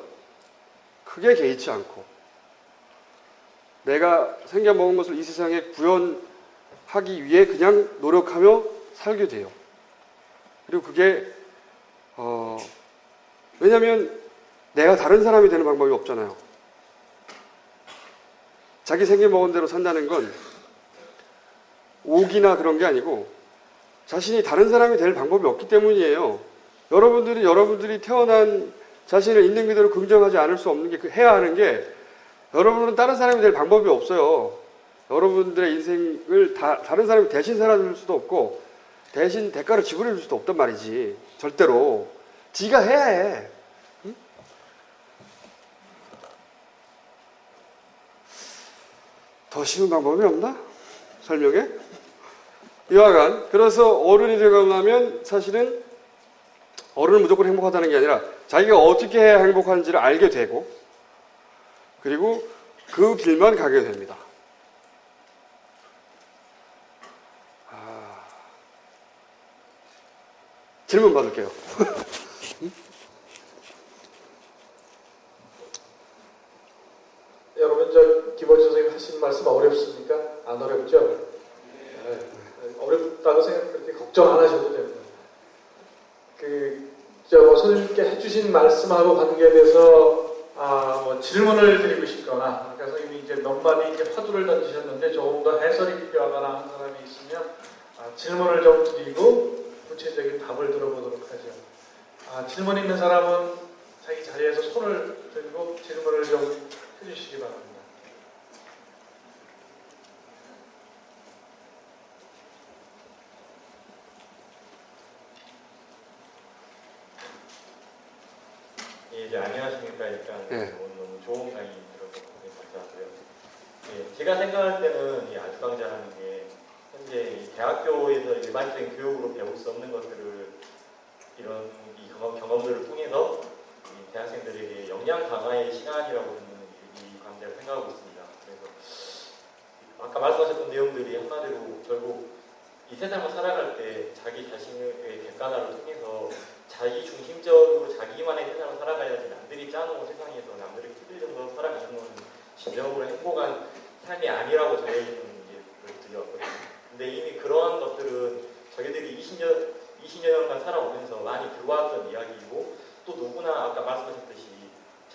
크게 개의치 않고 내가 생겨 먹은 것을 이 세상에 구현하기 위해 그냥 노력하며 살게 돼요. 그리고 그게 왜냐하면 내가 다른 사람이 되는 방법이 없잖아요. 자기 생겨 먹은 대로 산다는 건 오기나 그런 게 아니고 자신이 다른 사람이 될 방법이 없기 때문이에요. 여러분들이 태어난 자신을 있는 그대로 긍정하지 않을 수 없는 게 해야 하는 게 여러분은 다른 사람이 될 방법이 없어요. 여러분들의 인생을 다른 사람이 대신 살아줄 수도 없고 대신 대가를 지불해 줄 수도 없단 말이지. 절대로. 지가 해야 해. 응? 더 쉬운 방법이 없나? 설명해? 이와간 그래서 어른이 되고 나면 사실은 어른은 무조건 행복하다는 게 아니라 자기가 어떻게 해야 행복한지를 알게 되고 그리고 그 길만 가게 됩니다. 질문 받을게요. 여러분 김원희 선생님 하신 말씀 어렵습니까? 안 어렵죠? 네. 어렵다고 그렇게 걱정 안 하셔도 됩니다. 선생님께 해주신 말씀하고 관계돼서 질문을 드리고 싶거나 그러니까 선생님이 이제 몇 마디 화두를 던지셨는데 조금 더 해설이 필요하거나 하는 사람이 있으면 질문을 좀 드리고 구체적인 답을 들어보도록 하죠. 질문 있는 사람은 자기 자리에서 손을 들고 질문을 좀 해주시기 바랍니다. 되게 안녕하십니까. 일단 네. 오늘 너무 좋은 강의 들어서 감사하고요. 예, 제가 생각할 때는 이 아주강좌라는 게 현재 이 대학교에서 일반적인 교육으로 배울 수 없는 것들을 이런 이 경험들을 통해서 이 대학생들에게 역량 강화의 시간이라고 저는 이 강좌를 생각하고 있습니다. 그래서 아까 말씀하셨던 내용들이 한마디로 결국 이 세상을 살아갈 때 자기 자신의 객관화를 통해서 자기 중심적으로 자기만의 세상을 살아가야지 남들이 짜놓은 세상에서 남들이 휘둘려서 살아가는 것은 진정으로 행복한 삶이 아니라고 저희는 이제 들려왔거든요. 근데 이미 그러한 것들은 저희들이 20여 년간 살아오면서 많이 들어왔던 이야기이고 또 누구나 아까 말씀하셨듯이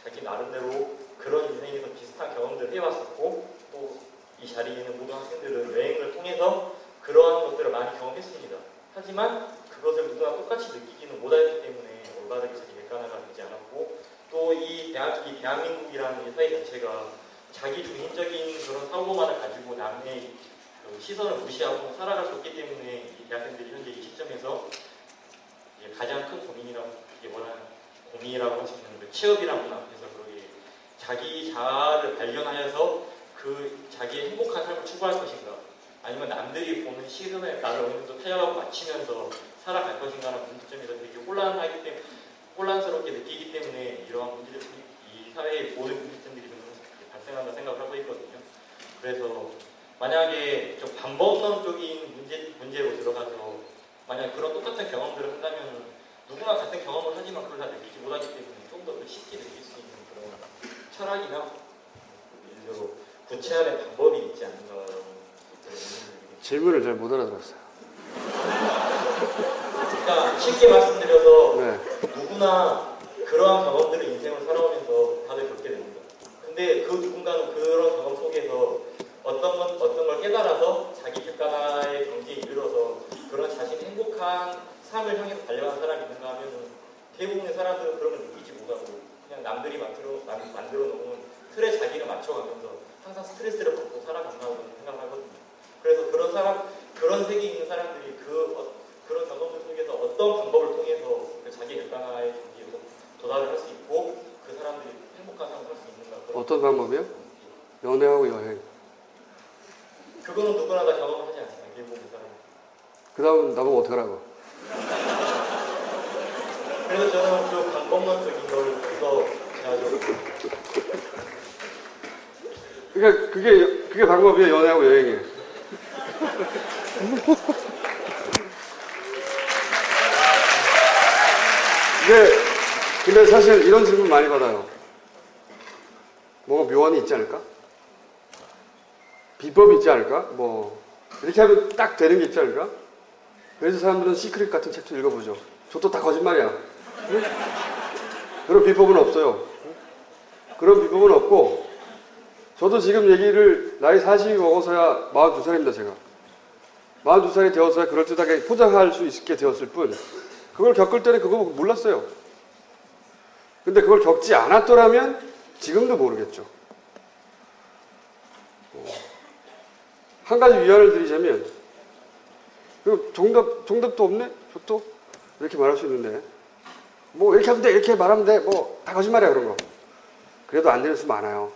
자기 나름대로 그런 인생에서 비슷한 경험들을 해왔었고 또 이 자리에 있는 모든 학생들은 여행을 통해서 그러한 것들을 많이 경험했습니다. 하지만 그것을 누구나 똑같이 느끼지는 못하였기 때문에 올바르게 자기 객관화가 되지 않았고 또 이 대한민국이라는 이 사회 자체가 자기 중심적인 그런 사고만을 가지고 남의 그 시선을 무시하고 살아갈 수 없기 때문에 이 대학생들이 현재 이 시점에서 가장 큰 고민이라고 이게 고민이라고 할 수 있는 그 취업이라는 문 앞에서 그러게 자기 자아를 발견하여서 그 자기의 행복한 삶을 추구할 것인가 아니면 남들이 보는 시선에 나를 어느 정도 타협하고 맞추면서 살아갈 것인가라는 문제점에서 되게 혼란스럽게 느끼기 때문에 이러한 문제들이 이 사회의 모든 문제점들이 발생한다 생각을 하고 있거든요. 그래서 만약에 좀 방법론적인 문제로 들어가서 만약 그런 똑같은 경험들을 한다면 누구나 같은 경험을 하지만 그걸 다 느끼지 못하기 때문에 좀 더 쉽게 느낄 수 있는 그런 철학이나 예를 들어 구체화된 방법이 있지 않는가라는 질문을 잘 못 알아들었어요. 그러니까 쉽게 말씀드려서 네. 누구나 그러한 경험들을 인생을 살아오면서 다들 겪게 됩니다. 근데 그 누군가는 그런 경험 속에서 어떤 걸 깨달아서 자기 객관화의 경지에 이르러서 그런 자신의 행복한 삶을 향해서 달려가는 사람이 있는가 하면 대부분의 사람들은 그런 걸 느끼지 못하고 그냥 남들이 만들어 놓은 틀에 자기를 맞춰가면서 항상 스트레스를 받고 살아간다고 생각을 하거든요. 그래서 그런 세계에 있는 사람들이 그런 경험들 속에서 어떤 방법을 통해서 그 자기 객관화의 경지에 도달을 할 수 있고 그 사람들이 행복한 삶을 살 수 있는가. 어떤 방법이요? 연애하고 여행. 그거는 누구나 다 경험을 하지 않습니까? 대부분 사람. 그 다음 나보고 어떡하라고? 그래서 저는 좀 방법론적인 걸 더 제가 좀 그러니까 그게 방법이에요. 연애하고 여행이. 근데 사실 이런 질문 많이 받아요. 뭐가 묘안이 있지 않을까? 비법이 있지 않을까? 뭐 이렇게 하면 딱 되는 게 있지 않을까? 그래서 사람들은 시크릿 같은 책도 읽어보죠. 저도 다 거짓말이야. 응? 그런 비법은 없어요. 응? 그런 비법은 없고 저도 지금 얘기를 나이 40이 먹어서야 42살입니다. 제가 42살이 되어서야 그럴듯하게 포장할 수 있게 되었을 뿐 그걸 겪을 때는 그거 몰랐어요. 근데 그걸 겪지 않았더라면 지금도 모르겠죠. 한 가지 위안을 드리자면 정답도 없네? 저도 이렇게 말할 수 있는데 뭐 이렇게 하면 돼 이렇게 말하면 돼 뭐 다 거짓말이야 그런 거. 그래도 안 되는 수 많아요.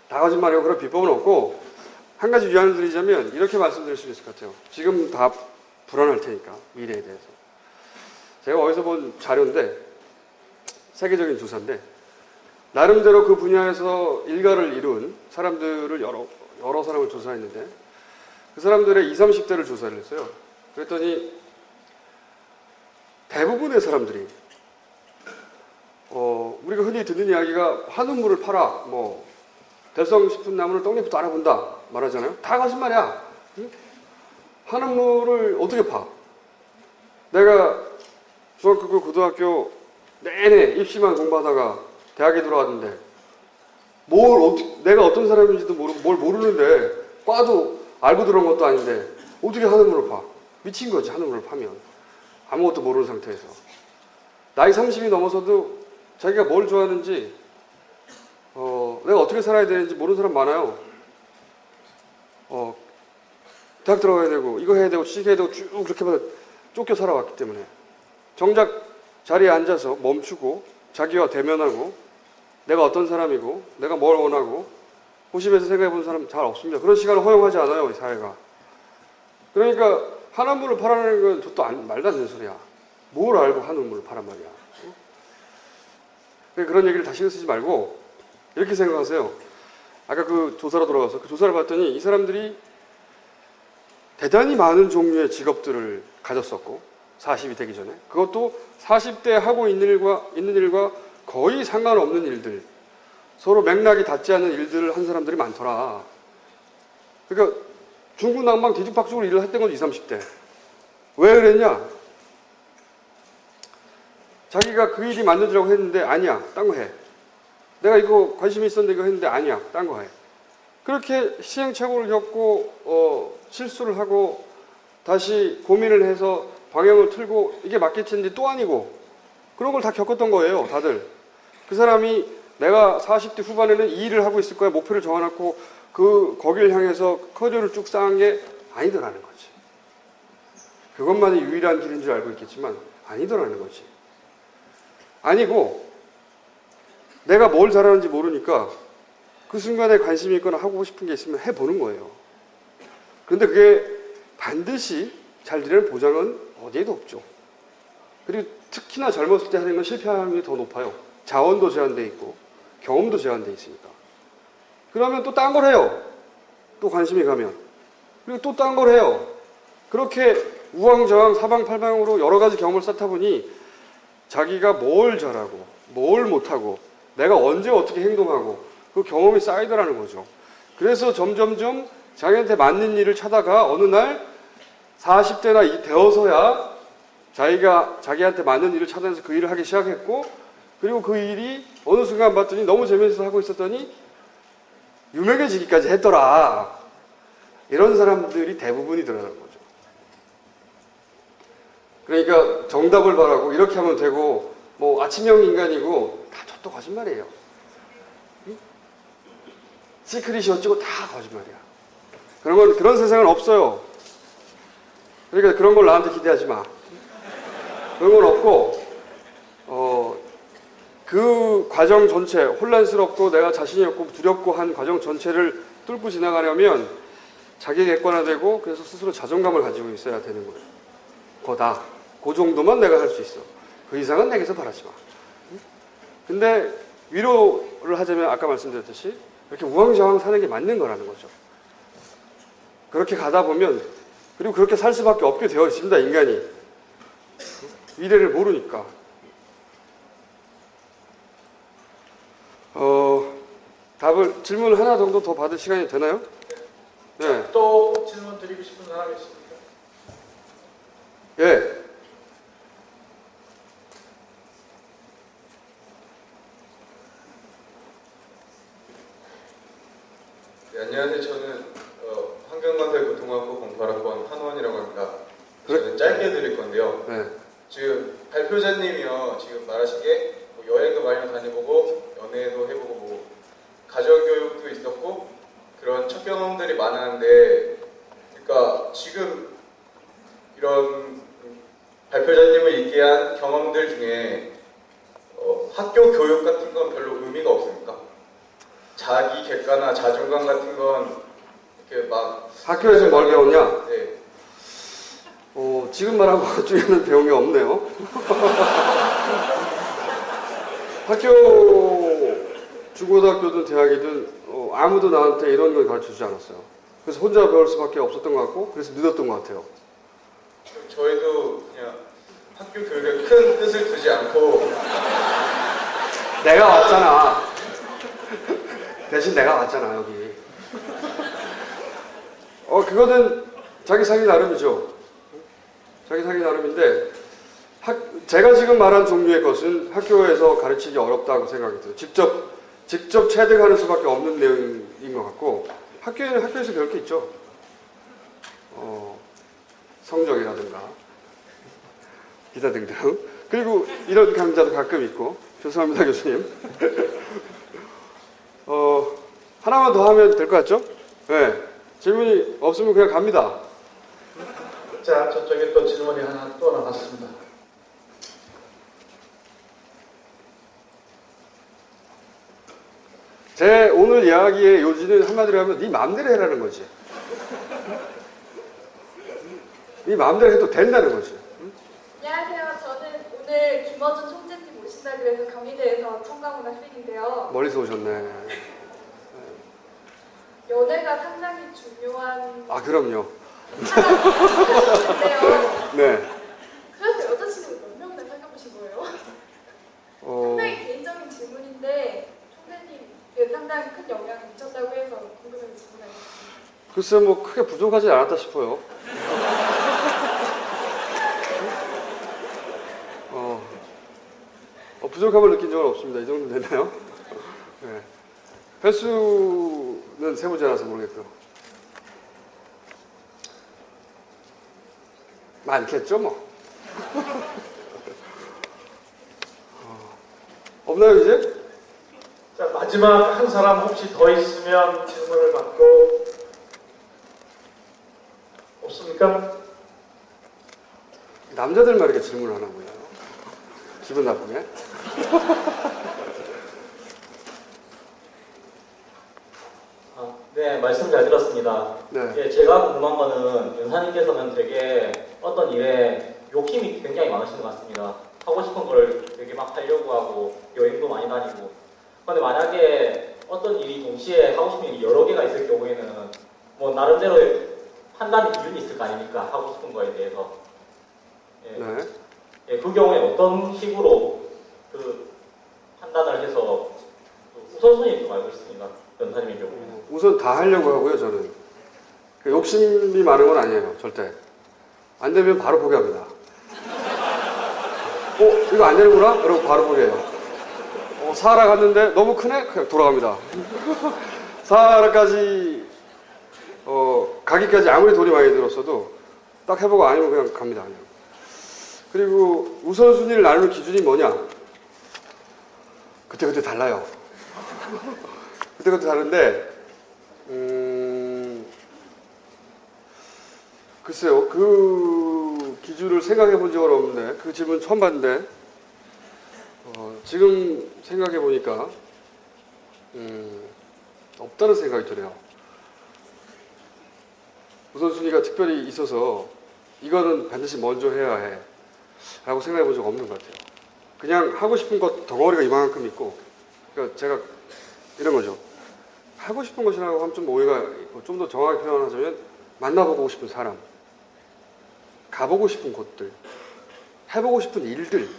다 거짓말이고 그런 비법은 없고 한 가지 위안을 드리자면 이렇게 말씀드릴 수 있을 것 같아요. 지금 다 불안할 테니까 미래에 대해서. 제가 어디서 본 자료인데 세계적인 조사인데 나름대로 그 분야에서 일가를 이룬 사람들을 여러 사람을 조사했는데 그 사람들의 20, 30대를 조사를 했어요. 그랬더니 대부분의 사람들이 우리가 흔히 듣는 이야기가 한우물을 팔아 뭐 대성 싶은 나무를 떡잎부터 알아본다 말하잖아요. 다 거짓말이야. 응? 한우물을 어떻게 파? 내가 중학교 고등학교 내내 입시만 공부하다가 대학에 들어왔는데 내가 어떤 사람인지도 모르고 뭘 모르는데 과도 알고 들어온 것도 아닌데 어떻게 한우물을 파? 미친 거지. 한우물을 파면 아무것도 모르는 상태에서 나이 30이 넘어서도 자기가 뭘 좋아하는지 내가 어떻게 살아야 되는지 모르는 사람 많아요. 대학 들어가야 되고 이거 해야 되고 취직해야 되고 쭉 그렇게 쫓겨 살아왔기 때문에 정작 자리에 앉아서 멈추고 자기와 대면하고 내가 어떤 사람이고 내가 뭘 원하고 호심에서 생각해 본 사람 잘 없습니다. 그런 시간을 허용하지 않아요, 우리 사회가. 그러니까 한우물을 팔아내는 건 또 말도 안 되는 소리야. 뭘 알고 한우물을 파란 말이야. 그런 얘기를 다 신경 쓰지 말고 이렇게 생각하세요. 아까 그 조사로 돌아가서 그 조사를 봤더니 이 사람들이 대단히 많은 종류의 직업들을 가졌었고 40이 되기 전에 그것도 40대 하고 있는 일과 거의 상관없는 일들, 서로 맥락이 닿지 않는 일들을 한 사람들이 많더라. 그러니까 중구난방 뒤죽박죽으로 일을 했던 거지 20, 30대. 왜 그랬냐? 자기가 그 일이 맞는지라고 했는데 아니야, 딴 거 해. 내가 이거 관심이 있었는데 이거 했는데 아니야, 딴 거 해. 그렇게 시행착오를 겪고 실수를 하고 다시 고민을 해서 방향을 틀고 이게 맞겠지 했는데 또 아니고 그런 걸 다 겪었던 거예요, 다들. 그 사람이 내가 40대 후반에는 이 일을 하고 있을 거야 목표를 정해놓고 거기를 향해서 커리어를 쭉 쌓은 게 아니더라는 거지. 그것만이 유일한 길인 줄 알고 있겠지만 아니더라는 거지. 아니고 내가 뭘 잘하는지 모르니까 그 순간에 관심이 있거나 하고 싶은 게 있으면 해보는 거예요. 그런데 그게 반드시 잘 되는 보장은 어디에도 없죠. 그리고 특히나 젊었을 때 하는 건 실패할 확률이 더 높아요. 자원도 제한돼 있고 경험도 제한돼 있으니까. 그러면 또 딴 걸 해요. 또 관심이 가면. 그리고 또 딴 걸 해요. 그렇게 우왕좌왕 사방팔방으로 여러 가지 경험을 쌓다 보니 자기가 뭘 잘하고 뭘 못하고 내가 언제 어떻게 행동하고 그 경험이 쌓이더라는 거죠. 그래서 점점점 자기한테 맞는 일을 찾아가 어느 날 40대나 되어서야 자기한테 맞는 일을 찾아내서 그 일을 하기 시작했고 그리고 그 일이 어느 순간 봤더니 너무 재미있어서 하고 있었더니 유명해지기까지 했더라. 이런 사람들이 대부분이더라는 거죠. 그러니까 정답을 바라고 이렇게 하면 되고 뭐 아침형 인간이고 다 저도 거짓말이에요. 응? 시크릿이 어쩌고 다 거짓말이야. 그런 세상은 없어요. 그러니까 그런 걸 나한테 기대하지 마. 그런 건 없고 그 과정 전체 혼란스럽고 내가 자신이 없고 두렵고 한 과정 전체를 뚫고 지나가려면 자기 객관화되고 그래서 스스로 자존감을 가지고 있어야 되는 거예요. 거다. 그 정도만 내가 할 수 있어. 그 이상은 내게서 바라지 마. 근데 위로를 하자면 아까 말씀드렸듯이 이렇게 우왕좌왕 사는 게 맞는 거라는 거죠. 그렇게 가다 보면 그리고 그렇게 살 수밖에 없게 되어 있습니다. 인간이. 미래를 모르니까. 질문 하나 정도 더 받을 시간이 되나요? 네. 또 질문 드리고 싶은 사람이 있습니까? 예. 네, 안녕하세요. 저는 환경건설고등학부 공부학번 한원이라고 합니다. 저는 짧게 드릴 건데요. 네. 지금 발표자님이요. 지금 말하신 게 뭐 여행도 많이 다녀보고 연애도 해보고 뭐 가정교육도 있었고 그런 첫 경험들이 많았는데 그러니까 지금 이런 발표자님을 있게 한 경험들 중에 학교 교육 같은 건 별로 의미가 없습니까? 자기 객관화, 자존감 같은 건 이렇게 막 학교에서 뭘 배웠냐? 네. 지금 말한 것 중에는 배운 게 없네요. 학교, 중고등학교든 대학이든 아무도 나한테 이런 걸 가르쳐주지 않았어요. 그래서 혼자 배울 수밖에 없었던 것 같고 그래서 늦었던 것 같아요. 저희도 그냥 학교 교육에 큰 뜻을 두지 않고 내가 왔잖아. 대신 내가 왔잖아 여기. 그거는 자기 살기 나름이죠. 자기 살기 나름인데 제가 지금 말한 종류의 것은 학교에서 가르치기 어렵다고 생각이 들어요. 직접 체득하는 수밖에 없는 내용인 것 같고 학교에서 배울 게 있죠. 성적이라든가 기타 등등. 그리고 이런 강좌도 가끔 있고. 죄송합니다 교수님. 하나만 더 하면 될 것 같죠? 네. 질문이 없으면 그냥 갑니다. 자, 저쪽에 또 질문이 하나 또 나왔습니다. 제 오늘 이야기의 요지는 한마디로 하면 네 마음대로 해라는 거지. 네 마음대로 해도 된다는 거지. 안녕하세요. 저는 오늘 김어준 총재님 모신다 그래서 경희대에서 청강문 학생인데요. 멀리서 오셨네. 연애가 상당히 중요한 아, 그럼요. 하셨는데요. 네. 그래서 여자친구 몇 명이나 사귀어보신 거예요? 상당히 개인적인 질문인데 총재님께 상당히 큰 영향을 미쳤다고 해서 궁금해서 질문하겠습니다. 글쎄 뭐 크게 부족하지 않았다 싶어요. 부족함을 느낀 적은 없습니다. 이 정도 되나요? 네. 횟수는 세보지 않아서 모르겠고요. 많겠죠 뭐. 없나요 이제? 자, 마지막 한 사람 혹시 더 있으면 질문을 받고. 없습니까? 남자들만 이렇게 질문을 하나 보여요. 기분 나쁘게. 네, 말씀 잘 들었습니다. 네. 예, 제가 궁금한 거는 연사님께서는 되게 어떤 일에 욕심이 굉장히 많으신 것 같습니다. 하고 싶은 걸 되게 막 하려고 하고 여행도 많이 다니고. 그런데 만약에 어떤 일이 동시에 하고 싶은 일이 여러 개가 있을 경우에는 뭐 나름대로의 판단의 기준이 있을 거 아닙니까? 하고 싶은 거에 대해서. 예, 네. 예, 그 경우에 어떤 식으로 그 판단을 해서 그 우선순위를 좀 알고 싶습니다. 연사님의 경우에는. 우선 다 하려고 하고요, 저는. 욕심이 많은 건 아니에요, 절대. 안 되면 바로 포기합니다. 이거 안 되는구나? 그러고 바로 포기해요. 사하라 갔는데 너무 크네? 그냥 돌아갑니다. 사하라까지, 가기까지 아무리 돈이 많이 들었어도 딱 해보고 아니면 그냥 갑니다, 그냥. 그리고 우선순위를 나누는 기준이 뭐냐? 그때그때 달라요. 그때그때 다른데, 글쎄요, 그 기준을 생각해 본 적은 없는데, 그 질문 처음 봤는데, 지금 생각해 보니까, 없다는 생각이 드네요. 우선순위가 특별히 있어서, 이거는 반드시 먼저 해야 해. 라고 생각해 본 적 없는 것 같아요. 그냥 하고 싶은 것 덩어리가 이만큼 있고, 그러니까 제가 이런 거죠. 하고 싶은 것이라고 하면 좀 오해가 있고, 좀 더 정확하게 표현하자면, 만나보고 싶은 사람, 가보고 싶은 곳들, 해보고 싶은 일들,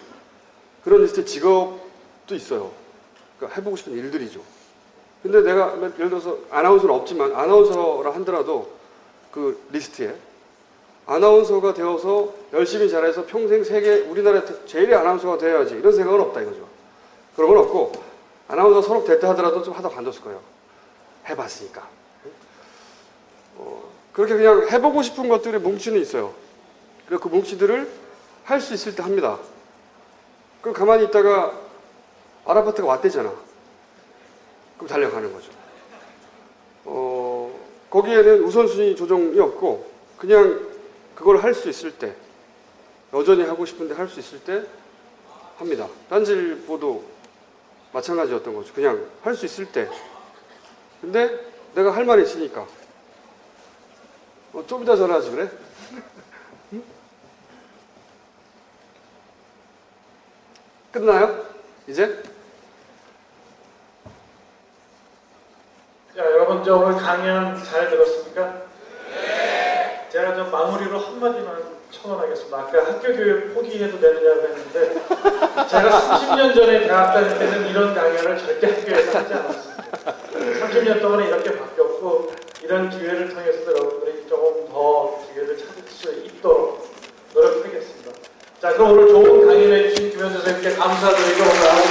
그런 리스트에 직업도 있어요. 그러니까 해보고 싶은 일들이죠. 근데 내가 예를 들어서 아나운서는 없지만 아나운서라 하더라도 그 리스트에 아나운서가 되어서 열심히 잘해서 평생 세계 우리나라 제일의 아나운서가 되어야지 이런 생각은 없다 이거죠. 그런 건 없고 아나운서 서로 됐다 하더라도 좀 하다 관뒀을 거예요. 해봤으니까. 그렇게 그냥 해보고 싶은 것들이 뭉치는 있어요. 그리고 그 뭉치들을 할 수 있을 때 합니다. 그럼 가만히 있다가 아라파트가 왔대잖아. 그럼 달려가는 거죠. 거기에는 우선순위 조정이 없고 그냥 그걸 할 수 있을 때 여전히 하고 싶은데 할 수 있을 때 합니다. 딴지일보도 마찬가지였던 거죠. 그냥 할 수 있을 때. 근데 내가 할 말이 있으니까 좀 이따 전화하지 그래? 응? 끝나요? 이제? 자, 여러분 저 오늘 강연 잘 들었습니까? 네. 제가 좀 마무리로 한마디만 첨언하겠습니다. 아까 학교 교육 포기해도 되느냐고 했는데 제가 30년 전에 대학 다닐 때는 이런 강연을 절대 학교에서 하지 않았습니다. 30년 동안 이렇게 바뀌었고 이런 기회를 통해서 여러분들이 조금 더 기회를 찾을 수 있도록 노력하겠습니다. 자, 그럼 오늘 좋은 강연해 주신 김현주 선생님께 감사드리고 오늘 하루